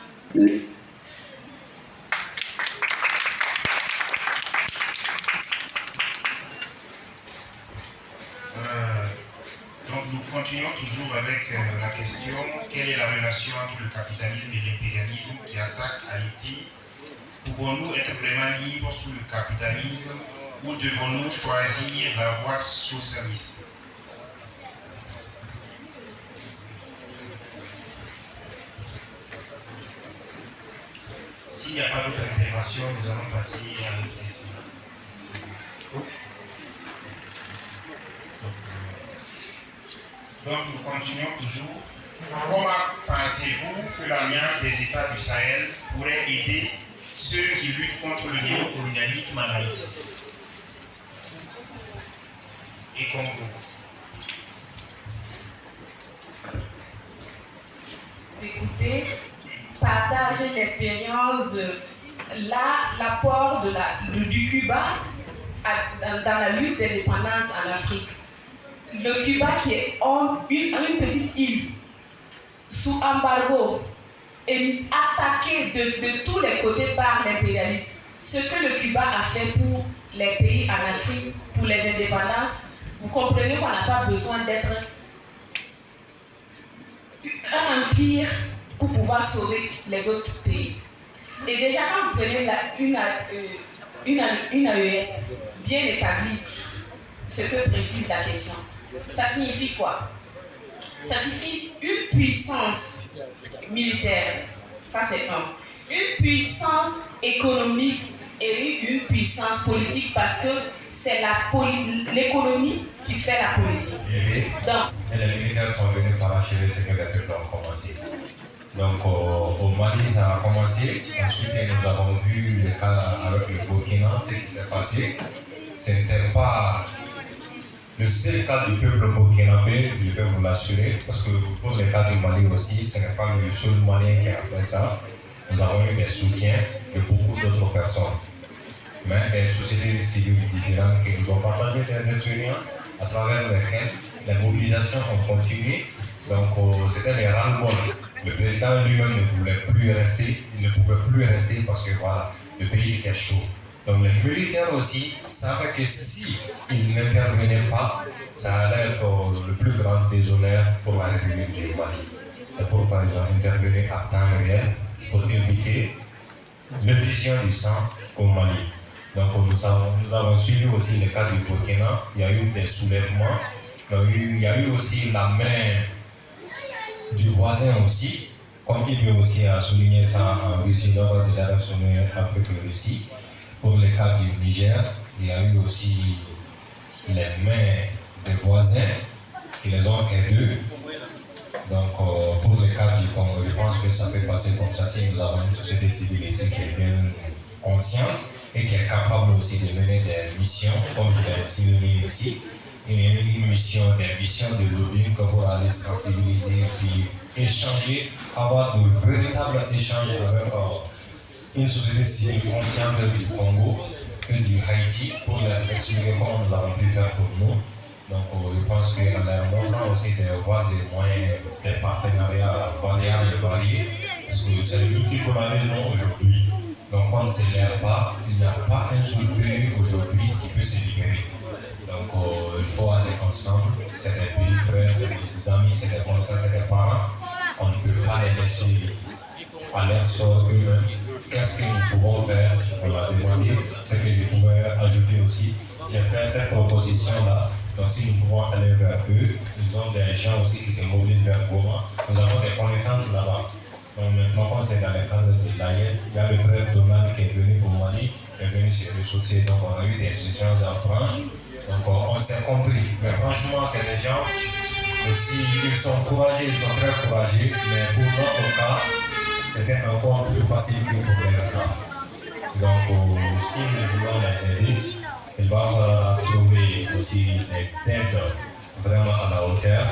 Donc nous continuons toujours avec la question, quelle est la relation entre le capitalisme et l'impérialisme qui attaque Haïti? Pouvons-nous être vraiment libres sous le capitalisme ou devons-nous choisir la voie socialiste? S'il n'y a pas d'autre intervention, nous allons passer à l'autre question. Donc nous continuons toujours. Comment pensez-vous que l'Alliance des États du Sahel pourrait aider ceux qui luttent contre le néocolonialisme en Haïti et Congo? Écoutez, partager l'expérience, l'apport du Cuba dans la lutte d'indépendance en Afrique. Le Cuba qui est une petite île sous embargo et attaqué de tous les côtés par l'impérialisme. Ce que le Cuba a fait pour les pays en Afrique, pour les indépendances, vous comprenez qu'on n'a pas besoin d'être un empire pour pouvoir sauver les autres pays. Et déjà, quand vous prenez une AES bien établie, ce que précise la question, ça signifie quoi? Ça signifie une puissance militaire, ça c'est un. Une puissance économique et une puissance politique parce que c'est l'économie qui fait la politique. Et les militaires sont venus parachever ce que les peuples ont commencé. Donc au Mali, ça a commencé. Ensuite, nous avons vu le cas avec le Burkina, ce qui s'est passé. Ce n'était pas le seul cas du peuple burkinabé, je peux vous l'assurer, parce que pour le cas du Mali aussi, ce n'est pas le seul Malien qui a fait ça. Nous avons eu des soutiens de beaucoup d'autres personnes. Mais des sociétés civiles différentes qui nous ont partagé des expériences à travers lesquelles les mobilisations ont continué. Donc c'était les ras-le-bol. Le président lui-même ne voulait plus rester, il ne pouvait plus rester parce que voilà, le pays était chaud. Donc les militaires aussi savaient que si ils n'intervenaient pas, ça allait être le plus grand déshonneur pour la République du Mali. C'est pourquoi ils ont intervenu à temps réel pour éviter l'effusion du sang au Mali. Donc nous avons suivi aussi le cas du Burkina, il y a eu des soulèvements, il y a eu aussi la main du voisin aussi, comme il veut aussi a souligné ça en Russie lors de la relation Afrique-Russie. Pour le cas du Niger, il y a eu aussi les mains des voisins qui les ont aidés. Donc pour le cas du Congo, je pense que ça peut passer comme ça si nous avons une société civile ici qui est bien consciente et qui est capable aussi de mener des missions, comme je l'ai souligné ici, et des missions de lobbying pour aller sensibiliser puis échanger, avoir de véritables échanges avec une société civile consciente du Congo et du Haïti pour les expliquer comment nous avons pu faire pour nous. Donc je pense qu'en leur montrant aussi des voies et moyens, des partenariats variables et variés, parce que c'est le multicolonialisme aujourd'hui. Donc on ne s'élève pas, il n'y a pas un seul pays aujourd'hui qui peut se libérer. Donc il faut aller ensemble, c'est des pays frères, c'est des amis, c'est des connaissances, c'est des parents. On ne peut pas les laisser à leur sort eux-mêmes. Qu'est-ce que nous pouvons faire? On l'a demandé, ce que je pouvais ajouter aussi. J'ai fait cette proposition-là. Donc si nous pouvons aller vers eux, ils ont des gens aussi qui se mobilisent vers Goma. Nous avons des connaissances là-bas. Donc maintenant, quand c'est dans le cadre de l'AIS, il y a le frère Donald qui est venu au Mali, qui est venu se ressourcer. Donc on a eu des échanges à prendre. Donc on s'est compris. Mais franchement, c'est des gens aussi, ils sont courageux, ils sont très courageux. Mais pour notre cas, c'était encore plus facile que pour leur cas. Donc si nous voulons les aider, il va falloir trouver aussi des aides vraiment à la hauteur,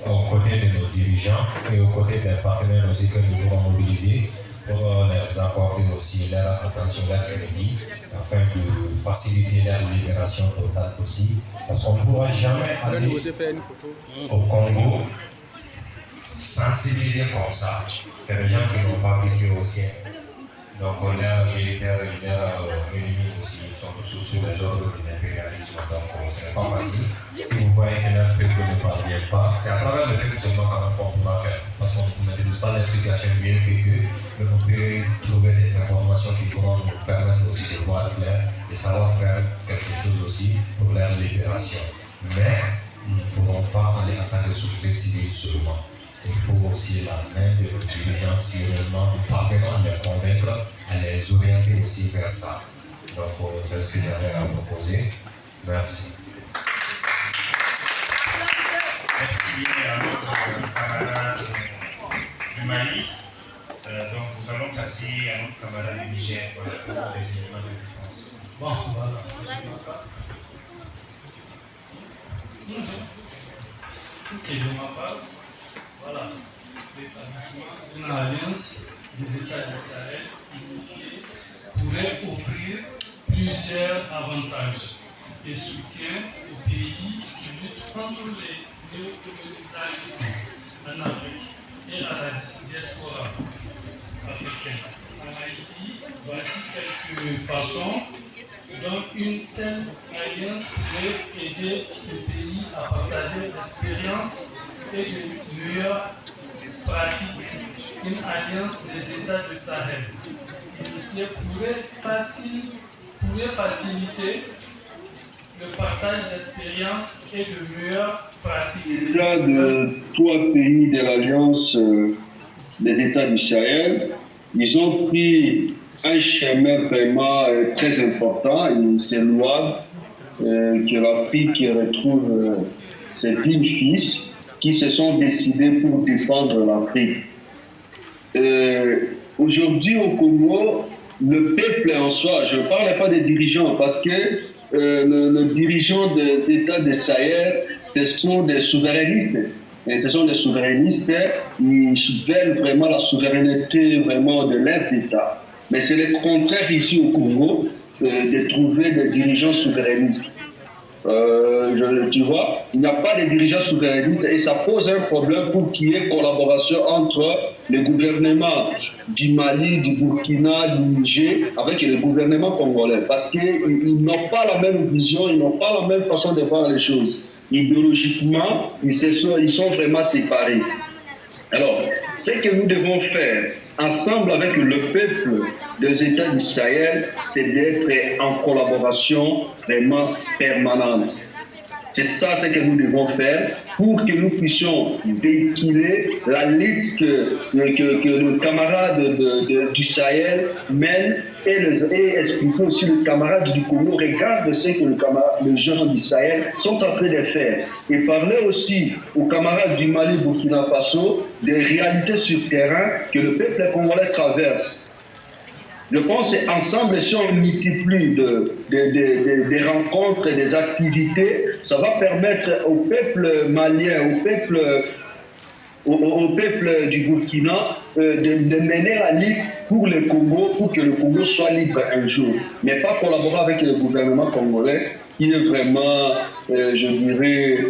aux côtés de nos dirigeants et aux côtés des partenaires aussi que nous devons mobiliser pour leur accorder aussi leur attention, leur crédit, afin de faciliter leur libération totale aussi. Parce qu'on ne pourra jamais aller au Congo sensibiliser comme ça. C'est des gens qui n'ont pas vécu aussi. Donc leurs militaires et leurs ennemis aussi sont tous sous les ordres de l'impérialisme. Donc ce n'est pas facile. Si vous voyez que leur peuple ne parvient pas, c'est à travers le peuple seulement qu'on pourra faire. Parce qu'on ne maîtrise pas la situation mieux que eux, mais on peut trouver des informations qui pourront nous permettre aussi de voir clair, de savoir faire quelque chose aussi pour leur libération. Mais nous ne pourrons pas aller en tant que société civile seulement. Il faut aussi la main de nos dirigeants si réellement nous parvenons à les convaincre, à les orienter aussi vers ça. Donc c'est ce que j'avais à proposer. Merci. Merci à notre camarade du Mali. Donc nous allons passer à notre camarade du Niger pour les éléments de réponse. Bon, voilà. Ok, de ma part, voilà, l'établissement d'une alliance des États du Sahel unifiés pourrait offrir plusieurs avantages et soutien aux pays qui luttent contre les néocolonialismes en Afrique et à la diaspora africaine. En Haïti, voici quelques façons dont une telle alliance pourrait aider ce pays à partager l'expérience et de meilleures pratiques. Une alliance des États du Sahel initiée pourrait faciliter le partage d'expériences et de meilleures pratiques. Les États de 3 pays de l'Alliance des États du Sahel, ils ont pris un chemin vraiment très important et c'est louable que l'Afrique retrouve ses dignes fils qui se sont décidés pour défendre l'Afrique. Aujourd'hui au Congo, le peuple en soi, je ne parle pas des dirigeants parce que les dirigeants des États de Sahel, ce sont des souverainistes. Et ce sont des souverainistes, ils veulent vraiment la souveraineté vraiment de leurs États. Mais c'est le contraire ici au Congo de trouver des dirigeants souverainistes. Tu vois, il n'y a pas de dirigeants souverainistes et ça pose un problème pour qu'il y ait collaboration entre le gouvernement du Mali, du Burkina, du Niger avec le gouvernement congolais. Parce qu'ils n'ont pas la même vision, ils n'ont pas la même façon de voir les choses. Idéologiquement, ils sont vraiment séparés. Alors, ce que nous devons faire ensemble avec le peuple des États du Sahel, c'est d'être en collaboration vraiment permanente. C'est ça ce que nous devons faire pour que nous puissions véhiculer la lutte que le camarade du Sahel mène et expliquer aussi le camarade du Congo regarde ce que les gens du Sahel sont en train de faire. Et parler aussi aux camarades du Mali, Burkina Faso des réalités sur le terrain que le peuple congolais traverse. Je pense qu'ensemble, si on multiplie des rencontres, des activités, ça va permettre au peuple malien, au peuple du Burkina de mener la lutte pour le Congo, pour que le Congo soit libre un jour. Mais pas collaborer avec le gouvernement congolais, qui est vraiment, je dirais,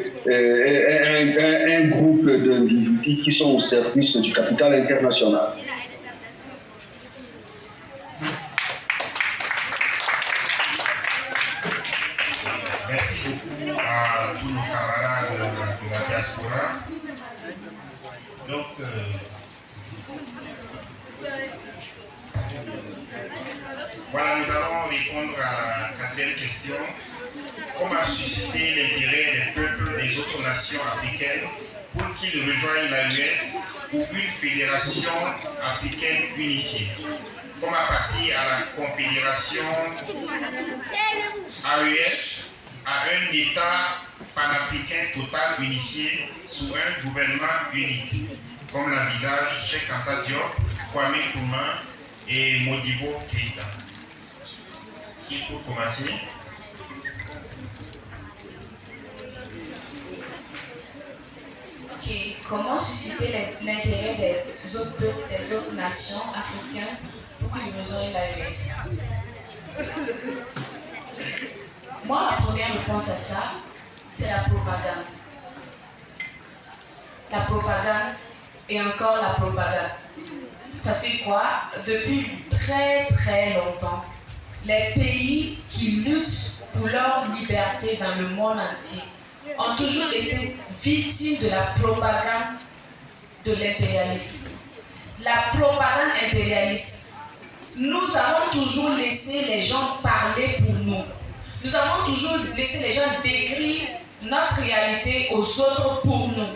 un groupe d'individus qui sont au service du capital international. Merci beaucoup à tous nos camarades de la diaspora. Donc, voilà, nous allons répondre à la 4e question. Comment susciter l'intérêt des peuples des autres nations africaines pour qu'ils rejoignent l'AES ou une fédération africaine unifiée, comme a passé à la confédération AES, à un État panafricain total unifié sous un gouvernement unique, comme l'envisage Cheikh Anta Diop, Kwame Nkrumah et Modibo Keïta. Et pour commencer, comment susciter l'intérêt des autres peuples, des autres nations africaines pour qu'ils rejoignent l'AES? Moi, la première réponse à ça, c'est la propagande. La propagande et encore la propagande. Parce que quoi? Depuis très très longtemps, les pays qui luttent pour leur liberté dans le monde entier ont toujours été victimes de la propagande de l'impérialisme. La propagande impérialiste. Nous avons toujours laissé les gens parler pour nous. Nous avons toujours laissé les gens décrire notre réalité aux autres pour nous.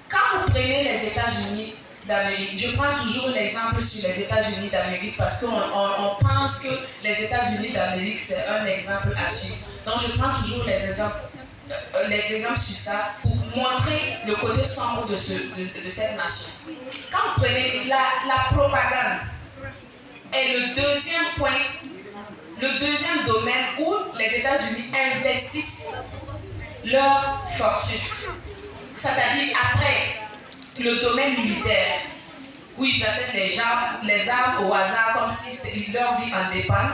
Quand vous prenez les États-Unis d'Amérique, je prends toujours l'exemple sur les États-Unis d'Amérique parce qu'on pense que les États-Unis d'Amérique c'est un exemple à suivre. Donc je prends toujours les exemples sur ça pour montrer le côté sombre de cette nation. Quand vous prenez la propagande est le deuxième point, le deuxième domaine où les États-Unis investissent leur fortune. C'est-à-dire après le domaine militaire, où ils achètent les armes au hasard comme si leur vie en dépend,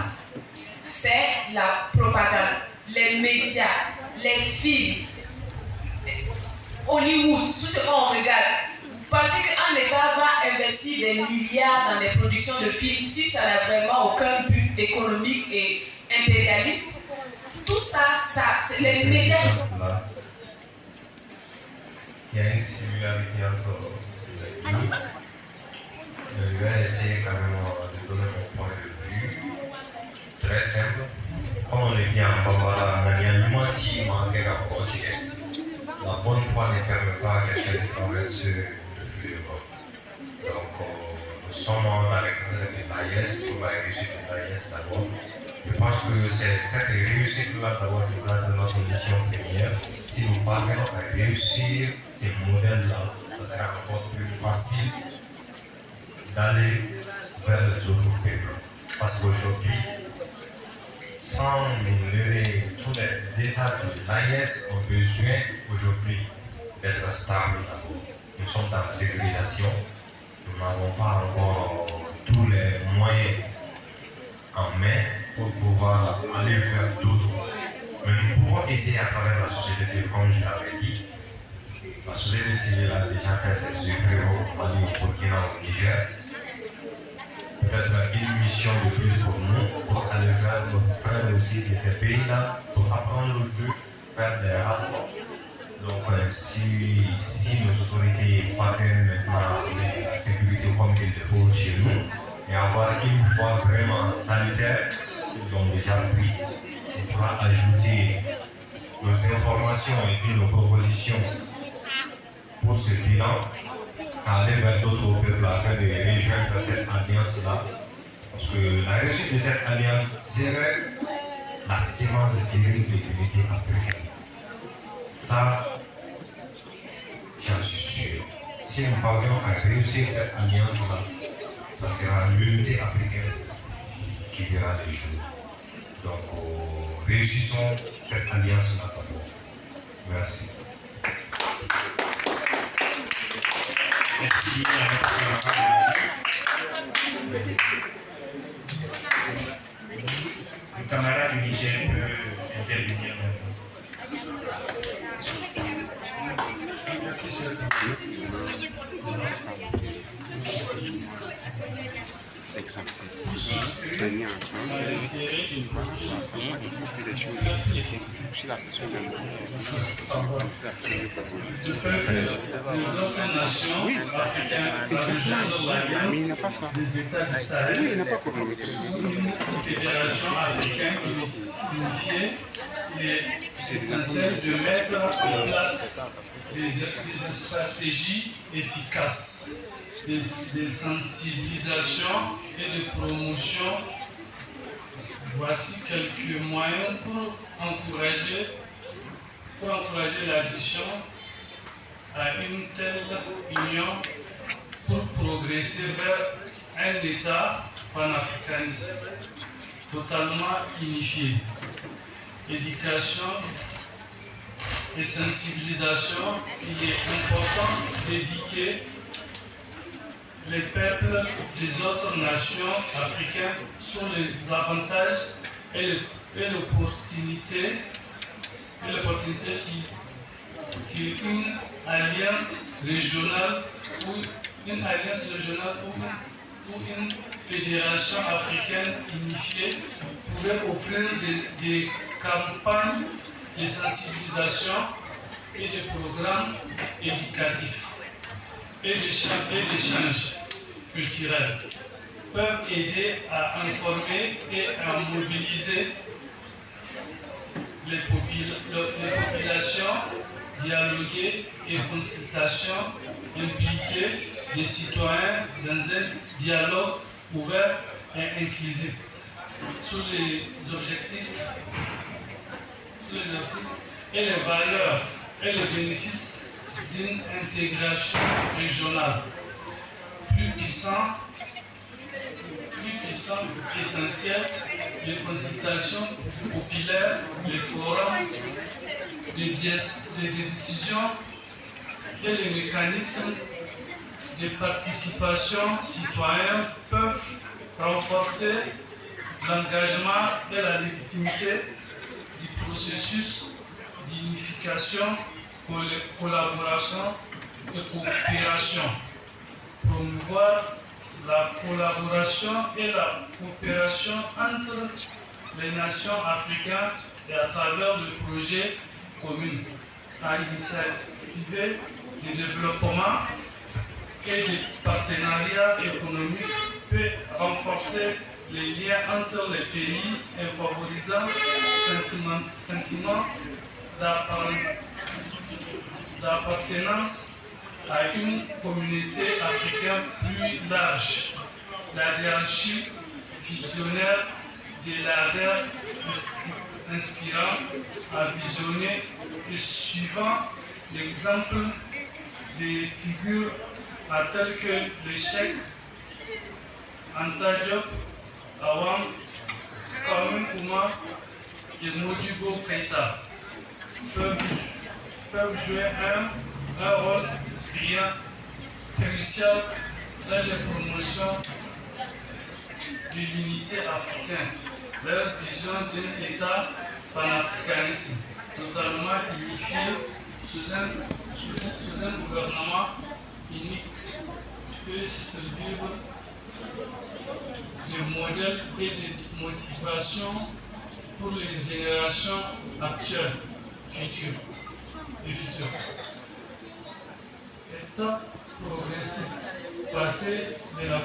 c'est la propagande, les médias, les films, Hollywood, tout ce qu'on regarde. Vous pensez qu'un État va investir des milliards dans des productions de films si ça n'a vraiment aucun but économique et impérialiste? Tout ça, c'est les médias qui sont là. Il y a une similarité entre les deux. Je vais essayer quand même de donner mon point de vue très simple. Comme on le dit en Bambara, la bonne foi ne permet pas à quelqu'un de traverser le flux de l'Europe. Donc, nous sommes dans le cadre de l'AIS, pour la réussite de l'AIS d'abord. Je pense que c'est cette réussite-là d'abord qui va de notre mission première. Si nous parvenons à réussir ces modèles-là, ça sera encore plus facile d'aller vers les autres peuples. Parce qu'aujourd'hui, sans nous leurrer, tous les États de l'AIS ont besoin aujourd'hui d'être stables d'abord. Nous sommes dans la sécurisation, nous n'avons pas encore tous les moyens en main pour pouvoir aller vers d'autres. Mais nous pouvons essayer à travers la société civile, comme je l'avais dit. La société civile a déjà fait ses œuvres au Mali, au Burkina, au Niger. Peut-être une mission de plus pour nous, pour aller vers nos frères aussi de ces pays-là, pour apprendre d'eux, faire des rapports. Donc si nos autorités parviennent maintenant à la sécurité comme il le faut chez nous, et avoir une voie vraiment sanitaire, ils ont déjà pris. On pourra ajouter nos informations et puis nos propositions pour ce bilan, aller vers d'autres peuples afin de rejoindre cette alliance-là. Parce que la réussite de cette alliance serait la sémence directe de l'unité africaine. Ça, j'en suis sûr. Si nous parvenons à réussir cette alliance-là, ça sera l'unité africaine qui verra les jours. Donc, réussissons cette alliance-là d'abord. Merci. Merci. Le camarade du Niger peut intervenir maintenant. Merci, cher d'autres nations africaines dans l'alliance des États du Sahel, une fédération africaine unifiée il est essentiel de mettre en place des stratégies efficaces de sensibilisation et de promotion. Voici quelques moyens pour encourager l'adhésion à une telle union pour progresser vers un État panafricaniste totalement unifié. Éducation et sensibilisation, il est important d'éduquer les peuples des autres nations africaines sur les avantages et l'opportunité qu'une alliance régionale ou une fédération africaine unifiée pourrait offrir des campagnes de sensibilisation et des programmes éducatifs et d'échanges culturels peuvent aider à informer et à mobiliser les populations, dialoguer et consultation, impliquer les citoyens dans un dialogue ouvert et inclusif sur les objectifs et les valeurs et les bénéfices d'une intégration régionale plus puissante, essentielle, les consultations populaires, les forums, les décisions et les mécanismes de participation citoyenne peuvent renforcer l'engagement et la légitimité du processus d'unification, collaboration et coopération. Promouvoir la collaboration et la coopération entre les nations africaines et à travers le projet commun à l'initiative de développement et de partenariat économique peut renforcer les liens entre les pays et favorisant le sentiment d'appartenance à une communauté africaine plus large. La hiérarchie visionnaire de l'ADER inspirant à visionner et suivant l'exemple des figures telles que le Cheikh Anta Diop, Awam, Kwame Nkrumah et Modibo Keïta peuvent jouer un rôle crucial dans la promotion de l'unité africaine, leur vision d'un État panafricaniste totalement unifié sous un gouvernement unique peut servir de modèle et de motivation pour les générations actuelles et futures. État progressif, passé de la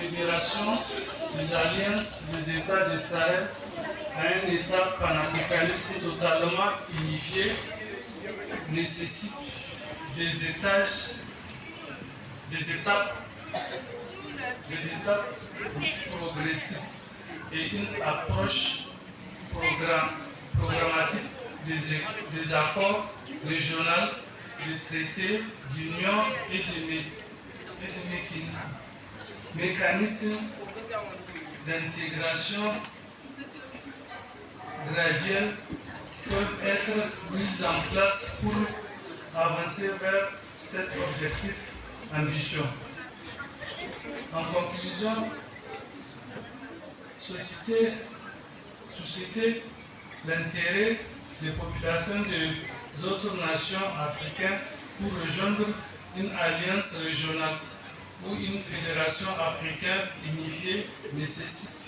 confédération des alliances des États du Sahel à un État panafricaniste totalement unifié, nécessite des étapes progressives et une approche programmatique des accords régionaux, des traités d'union et des mécanismes d'intégration graduelle peuvent être mis en place pour avancer vers cet objectif ambitieux. En conclusion, susciter l'intérêt des populations des autres nations africaines pour rejoindre une alliance régionale ou une fédération africaine unifiée nécessite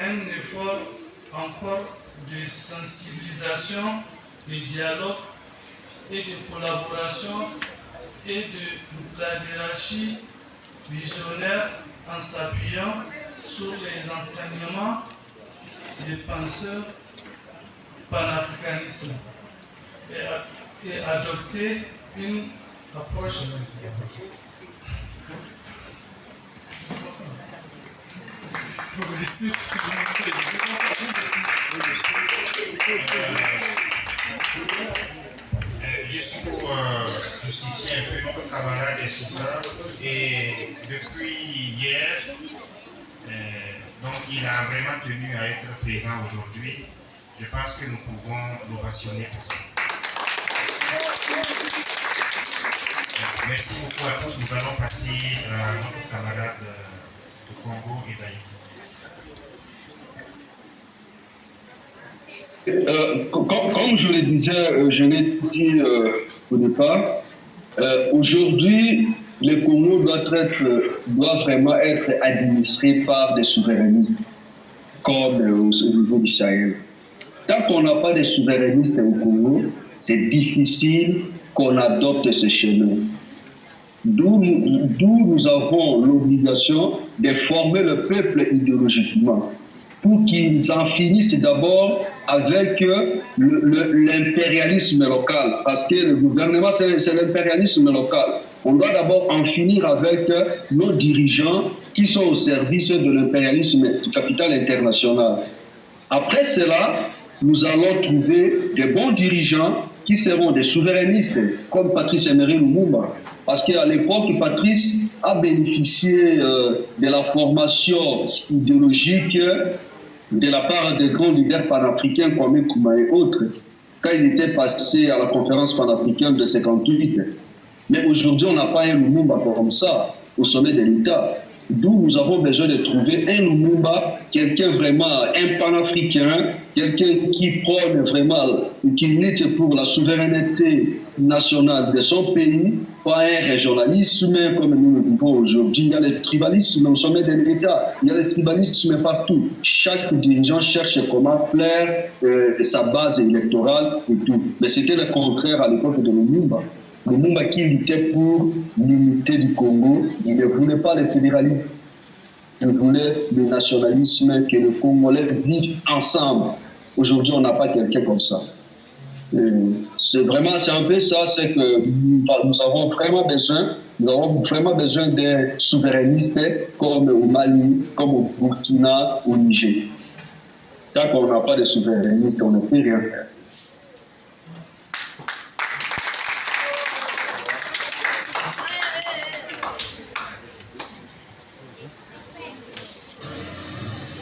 un effort encore de sensibilisation, de dialogue et de collaboration et de la hiérarchie visionnaire en s'appuyant sur les enseignements des penseurs panafricanistes et adopté une approche progressiste. Juste pour justifier un peu, notre camarade est souffrant et depuis hier, donc il a vraiment tenu à être présent aujourd'hui. Je pense que nous pouvons l'ovationner pour ça. Merci beaucoup à tous. Nous allons passer à notre camarade du Congo et d'Haïti. Comme je le disais, je l'ai dit au départ, aujourd'hui, le Congo doit vraiment être administré par des souverainistes, comme au niveau du Sahel. Tant qu'on n'a pas de souverainistes au Congo, c'est difficile qu'on adopte ce chemin. D'où nous avons l'obligation de former le peuple idéologiquement pour qu'ils en finissent d'abord avec l'impérialisme local. Parce que le gouvernement, c'est l'impérialisme local. On doit d'abord en finir avec nos dirigeants qui sont au service de l'impérialisme du capital international. Après cela, nous allons trouver des bons dirigeants qui seront des souverainistes, comme Patrice Emery Lumumba. Parce qu'à l'époque, Patrice a bénéficié de la formation idéologique de la part de grands leaders panafricains comme Nkrumah et autres, quand il était passé à la conférence panafricaine de 58. Mais aujourd'hui, on n'a pas un Lumumba comme ça, au sommet de l'État. D'où nous avons besoin de trouver un Lumumba, quelqu'un vraiment, un panafricain, quelqu'un qui prône vraiment, qui lutte pour la souveraineté nationale de son pays, pas un régionalisme comme nous le vivons aujourd'hui. Il y a le tribalisme au sommet de l'État, il y a le tribalisme partout. Chaque dirigeant cherche comment plaire sa base électorale et tout. Mais c'était le contraire à l'époque de Lumumba. Lumumba qui luttait pour l'unité du Congo, il ne voulait pas le fédéralisme. Il voulait le nationalisme, que les Congolais vivent ensemble. Aujourd'hui, on n'a pas quelqu'un comme ça. C'est un peu ça, c'est que nous avons vraiment besoin des souverainistes comme au Mali, comme au Burkina, au Niger. Tant qu'on n'a pas de souverainistes, on ne peut rien faire.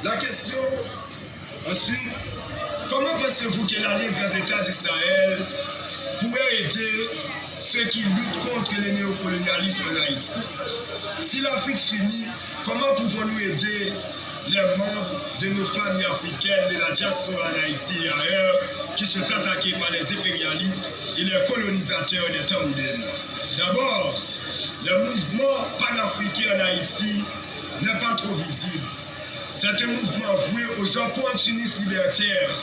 La question, ensuite, comment pensez-vous que l'Alliance des États du Sahel pourrait aider ceux qui luttent contre le néocolonialisme en Haïti? Si l'Afrique s'unit, comment pouvons-nous aider les membres de nos familles africaines de la diaspora en Haïti et ailleurs qui sont attaqués par les impérialistes et les colonisateurs des temps modernes? D'abord, le mouvement panafricain en Haïti n'est pas trop visible. C'est un mouvement voué aux opportunistes libertaires.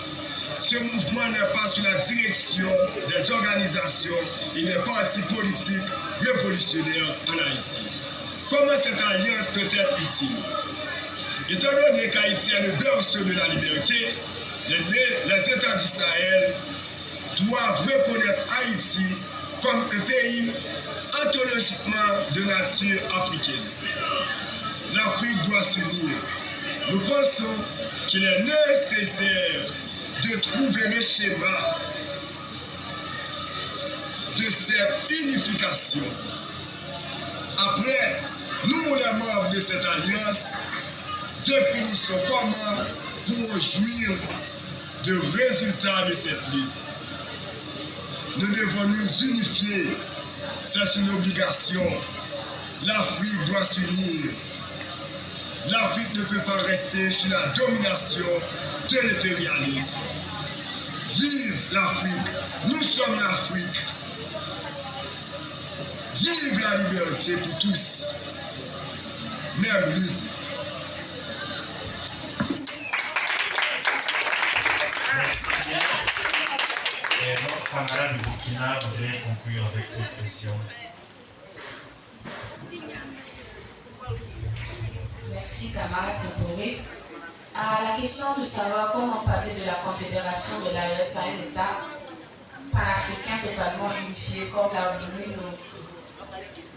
Ce mouvement n'est pas sous la direction des organisations et des partis politiques révolutionnaires en Haïti. Comment cette alliance peut être utile? Étant donné qu'Haïti est le berceau de la liberté, les États du Sahel doivent reconnaître Haïti comme un pays ontologiquement de nature africaine. L'Afrique doit s'unir. Nous pensons qu'il est nécessaire de trouver le schéma de cette unification. Après, nous, les membres de cette alliance, définissons comment pour jouir de résultats de cette lutte. Nous devons nous unifier. C'est une obligation. L'Afrique doit s'unir. L'Afrique ne peut pas rester sous la domination de l'impérialisme. Vive l'Afrique! Nous sommes l'Afrique. Vive la liberté pour tous. Même lutte. Merci bien. Et notre camarade du Burkina voudrait conclure avec cette question. Merci, camarade Seporé. À la question de savoir comment passer de la confédération de l'AES à un État panafricain totalement unifié, comme l'a voulu nos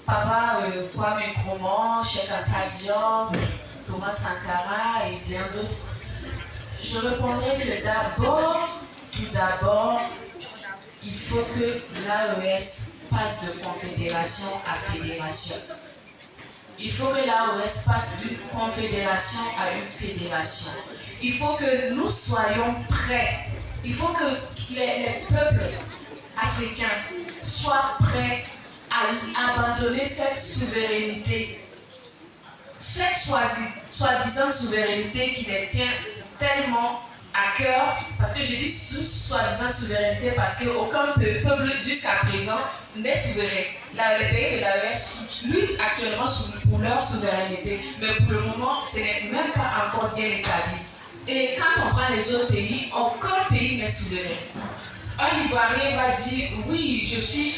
Papa Kwame Nkrumah, Cheikh Anta Diop, Thomas Sankara et bien d'autres, je répondrai que tout d'abord, il faut que l'AES passe de confédération à fédération. Il faut que l'AES passe d'une confédération à une fédération. Il faut que nous soyons prêts. Il faut que les peuples africains soient prêts à abandonner cette souveraineté, cette soi-disant souveraineté qui les tient tellement à cœur, parce que je dis soi-disant souveraineté parce qu'aucun peuple jusqu'à présent n'est souverain. Les pays de l'AES luttent actuellement pour leur souveraineté, mais pour le moment, ce n'est même pas encore bien établi. Et quand on prend les autres pays, aucun pays n'est souverain. Un Ivoirien va dire oui, je suis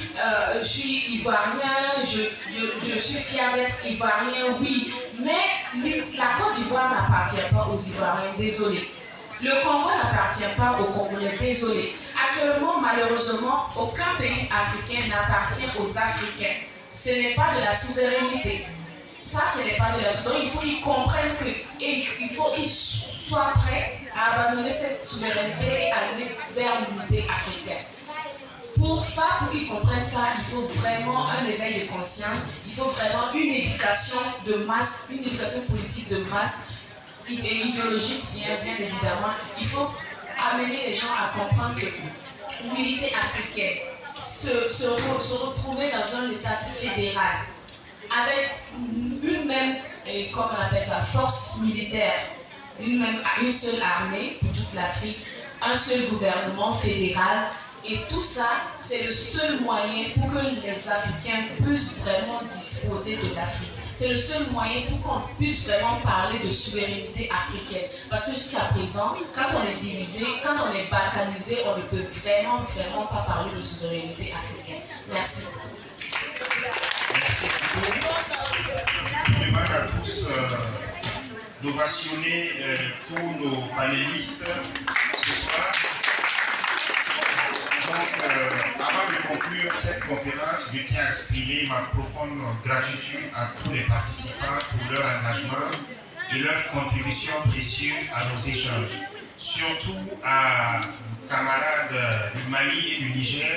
Ivoirien, je suis fier d'être Ivoirien, oui, mais la Côte d'Ivoire n'appartient pas aux Ivoiriens, désolé. Le Congo n'appartient pas aux Congolais, désolé. Actuellement, malheureusement, aucun pays africain n'appartient aux Africains. Ce n'est pas de la souveraineté. Ça, ce n'est pas de la souveraineté. Il faut qu'ils comprennent il faut qu'ils soient prêts à abandonner cette souveraineté et aller vers l'unité africaine. Pour ça, pour qu'ils comprennent ça, il faut vraiment un éveil de conscience, il faut vraiment une éducation de masse, une éducation politique de masse, et idéologique bien évidemment. Il faut amener les gens à comprendre que l'unité africaine, se retrouver dans un État fédéral, avec une même, comme on appelle ça, force militaire, une seule armée pour toute l'Afrique, un seul gouvernement fédéral, et tout ça, c'est le seul moyen pour que les Africains puissent vraiment disposer de l'Afrique. C'est le seul moyen pour qu'on puisse vraiment parler de souveraineté africaine. Parce que jusqu'à présent, quand on est divisé, quand on est balkanisé, on ne peut vraiment pas parler de souveraineté africaine. Merci. Merci beaucoup. Je demande à tous d'ovationner tous nos panélistes ce soir. Donc, avant de conclure cette conférence, je tiens à exprimer ma profonde gratitude à tous les participants pour leur engagement et leur contribution précieuse à nos échanges. Surtout à nos camarades du Mali et du Niger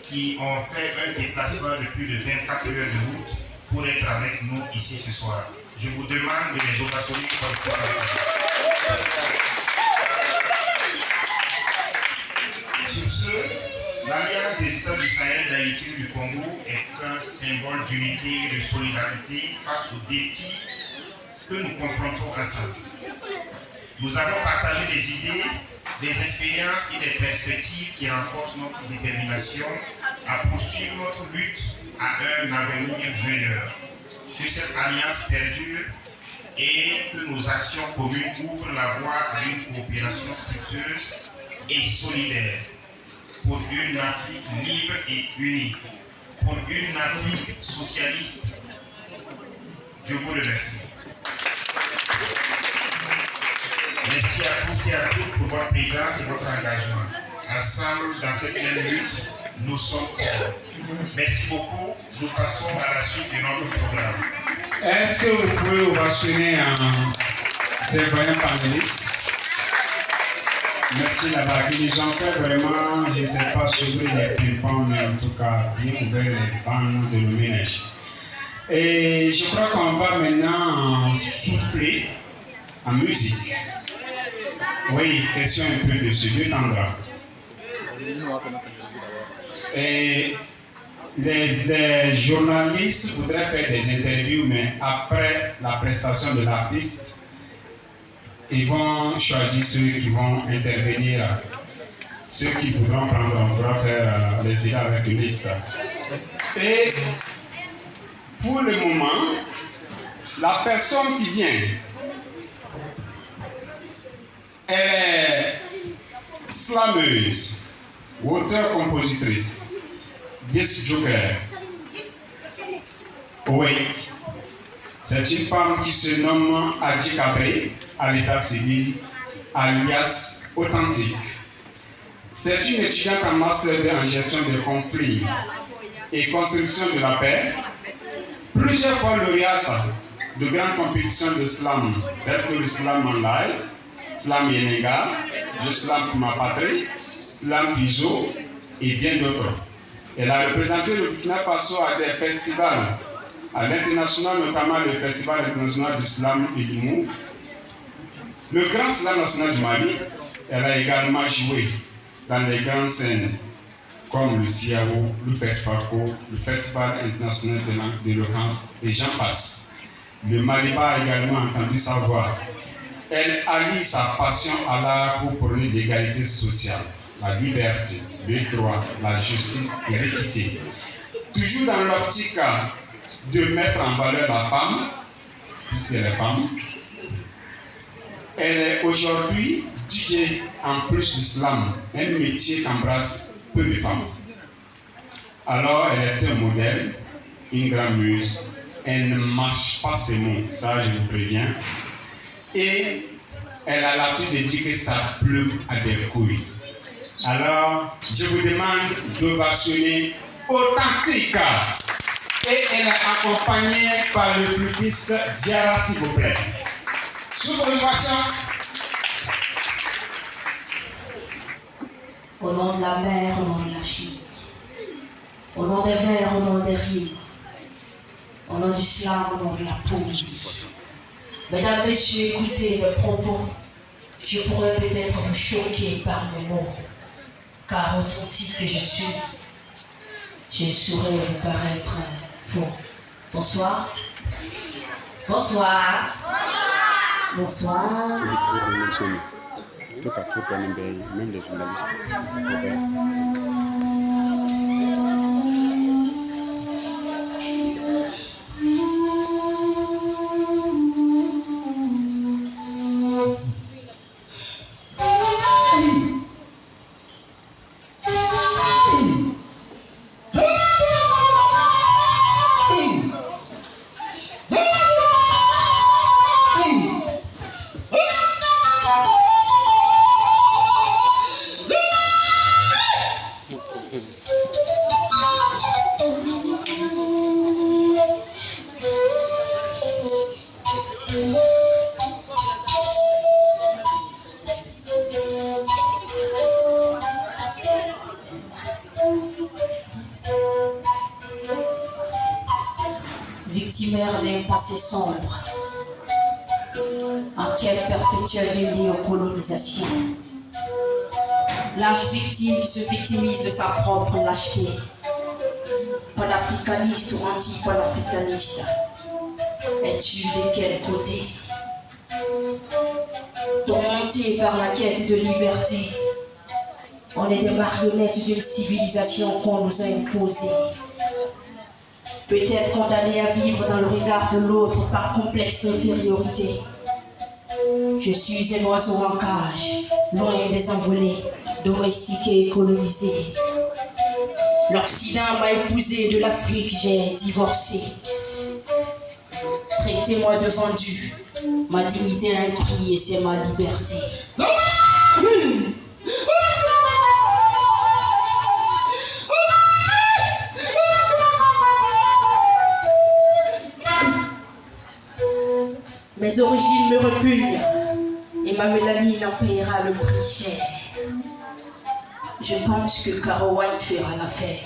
qui ont fait un déplacement de plus de 24 heures de route pour être avec nous ici ce soir. Je vous demande de les ovationner comme tout ça. Sur ce, l'Alliance des États du Sahel, d'Haïti et du Congo est un symbole d'unité et de solidarité face aux défis que nous confrontons ensemble. Nous avons partagé des idées, des expériences et des perspectives qui renforcent notre détermination à poursuivre notre lutte à un avenir meilleur. Que cette alliance perdure et que nos actions communes ouvrent la voie à une coopération fructueuse et solidaire pour une Afrique libre et unie, pour une Afrique socialiste. Je vous remercie. Merci à tous et à toutes pour votre présence et votre engagement. Ensemble, dans cette même lutte, nous sommes forts. Merci beaucoup. Nous passons à la suite de notre programme. Est-ce que vous pouvez ovationner ces voyants panélistes? Merci là-bas. Ils ont fait vraiment, je ne sais pas, s'ouvrir les tympans, mais en tout cas, bien ouvert les bancs de nos ménages. Et je crois qu'on va maintenant souffler en musique. Oui, question un peu de ce lieu d'endroit. Et les journalistes voudraient faire des interviews, mais après la prestation de l'artiste, ils vont choisir ceux qui vont intervenir. Ceux qui voudront prendre, on pourra faire les idées avec une liste. Et pour le moment, la personne qui vient, elle est slameuse, auteure-compositrice, disc joker. Oui. C'est une femme qui se nomme Adji Kabré, à l'état civil, alias Authentique. C'est une étudiante en master en gestion des conflits et construction de la paix, plusieurs fois lauréate de grandes compétitions de slam, telles que le slam en live, slam Yenenga, le slam pour ma patrie, slam Fijo et bien d'autres. Elle a représenté le Burkina Faso à des festivals, à l'international, notamment le Festival international du slam et du mou, le Grand Slam national du Mali. Elle a également joué dans les grandes scènes comme le CIAO, le FESPACO, le Festival international de l'éloquence, et j'en passe. Le Maliba a également entendu sa voix. Elle allie sa passion à l'art pour prôner l'égalité sociale, la liberté, le droit, la justice et l'équité. Toujours dans l'optique de mettre en valeur la femme, puisqu'elle est femme, elle est aujourd'hui DJ en plus du slam, un métier qu'embrassent peu de femmes. Alors elle est un modèle, une grande muse, elle ne mâche pas ses mots, ça je vous préviens. Et elle a l'habitude de dire que sa plume a des couilles. Alors je vous demande d'ovationner Authentique. Et elle est accompagnée par le flûtiste Diarra, s'il vous plaît. Sous vos ovations. Au nom de la mère, au nom de la fille, au nom des vers, au nom des rimes, au nom du slam, au nom de la poésie. Mesdames, messieurs, écoutez mes propos. Je pourrais peut-être vous choquer par mes mots, car authentique que je suis, je ne saurais vous paraître faux. Bonsoir. Bonsoir. Bonsoir. Même les journalistes. Victimaire d'un passé sombre, en quête perpétuelle d'une néocolonisation. L'âge victime qui se victimise de sa propre lâcheté, panafricaniste ou anti-panafricaniste. Es-tu de quel côté? Tourmenté par la quête de liberté, on est des marionnettes d'une civilisation qu'on nous a imposée. Peut-être condamné à vivre dans le regard de l'autre par complexe d'infériorité. Je suis un oiseau en cage, loin des envolées, domestiqué et colonisé. L'Occident m'a épousé, de l'Afrique j'ai divorcé. Traitez-moi de vendu, ma dignité a un prix et c'est ma liberté. Mes origines me repugnent et ma mélanine en paiera le prix cher. Je pense que Caro White fera l'affaire.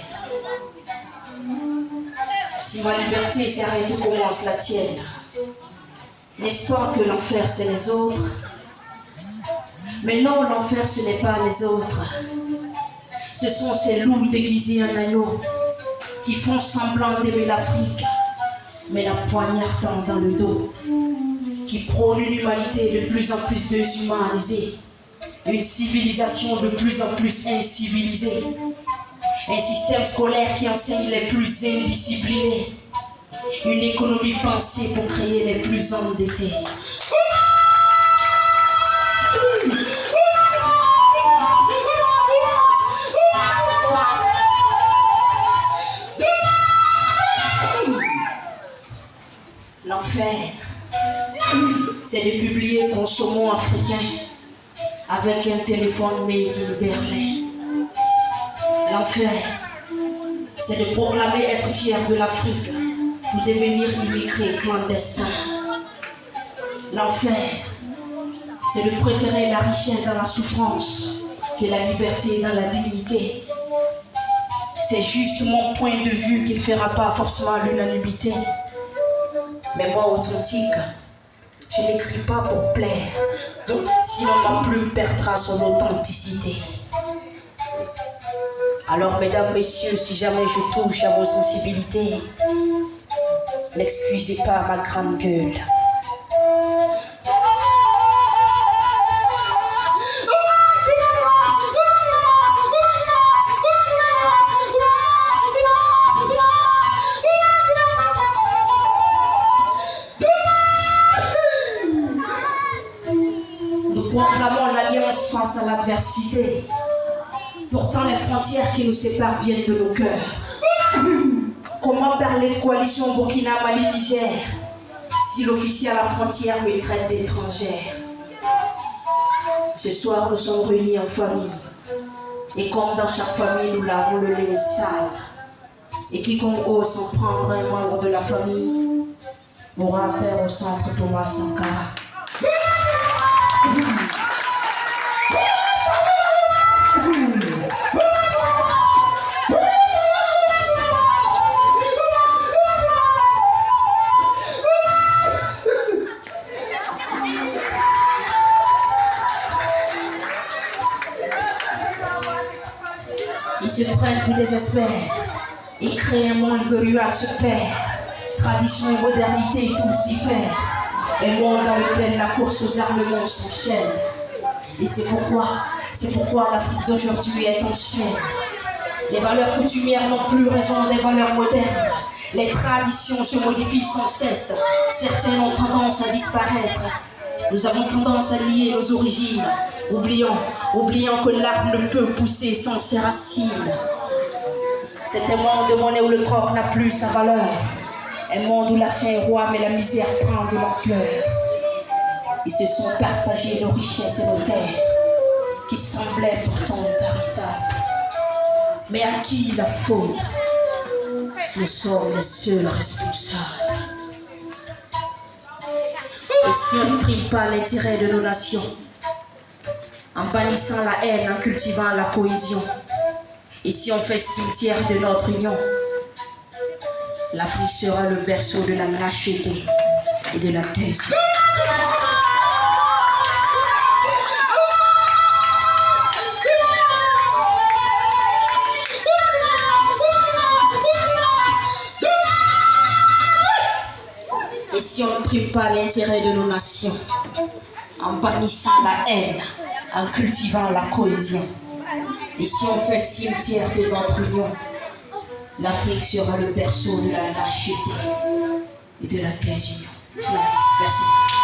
Si ma liberté s'arrête, où commence la tienne? N'est-ce pas que l'enfer c'est les autres? Mais non, l'enfer ce n'est pas les autres. Ce sont ces loups déguisés en agneaux qui font semblant d'aimer l'Afrique, mais la poignardant dans le dos, qui prône une humanité de plus en plus déshumanisée, une civilisation de plus en plus incivilisée, un système scolaire qui enseigne les plus indisciplinés, une économie pensée pour créer les plus endettés. L'enfer, c'est de publier qu'on saumon africain avec un téléphone made in Berlin. L'enfer, c'est de proclamer être fier de l'Afrique pour devenir immigré clandestin. L'enfer, c'est de préférer la richesse dans la souffrance que la liberté dans la dignité. C'est juste mon point de vue qui ne fera pas forcément l'unanimité. Mais moi, authentique, je n'écris pas pour plaire, sinon ma plume perdra son authenticité. Alors, mesdames, messieurs, si jamais je touche à vos sensibilités, n'excusez pas ma grande gueule. Nous proclamons l'alliance face à l'adversité. Pourtant, les frontières qui nous séparent viennent de nos cœurs. Comment parler de coalition Burkina, Mali, Niger si l'officier à la frontière me traite d'étrangère? Ce soir, nous sommes réunis en famille. Et comme dans chaque famille, nous lavons le linge sale. Et quiconque ose s'en prendre un membre de la famille aura affaire au centre Thomas Sankara. Ils se prennent pour des experts et créent un monde de rue à se perdre. Tradition et modernité, tous diffèrent. Un monde dans lequel la course aux armements s'enchaîne. Et c'est pourquoi l'Afrique d'aujourd'hui est en chaîne. Les valeurs coutumières n'ont plus raison des valeurs modernes. Les traditions se modifient sans cesse. Certaines ont tendance à disparaître. Nous avons tendance à nier nos origines, oubliant que l'arbre ne peut pousser sans ses racines. C'est un monde de monnaie où le troc n'a plus sa valeur. Un monde où l'argent est roi, mais la misère prend de l'ampleur. Ils se sont partagés nos richesses et nos terres, qui semblaient pourtant intarissables. Mais à qui la faute? Nous sommes les seuls responsables. Et si on ne prime pas l'intérêt de nos nations, en bannissant la haine, en cultivant la cohésion, et si on fait cimetière de notre union, l'Afrique sera le berceau de la lâcheté et de la thèse. Et si on ne prime pas l'intérêt de nos nations, en bannissant la haine, en cultivant la cohésion, et si on fait cimetière de notre union, l'Afrique sera le berceau de la lâcheté et de la cohésion. Merci.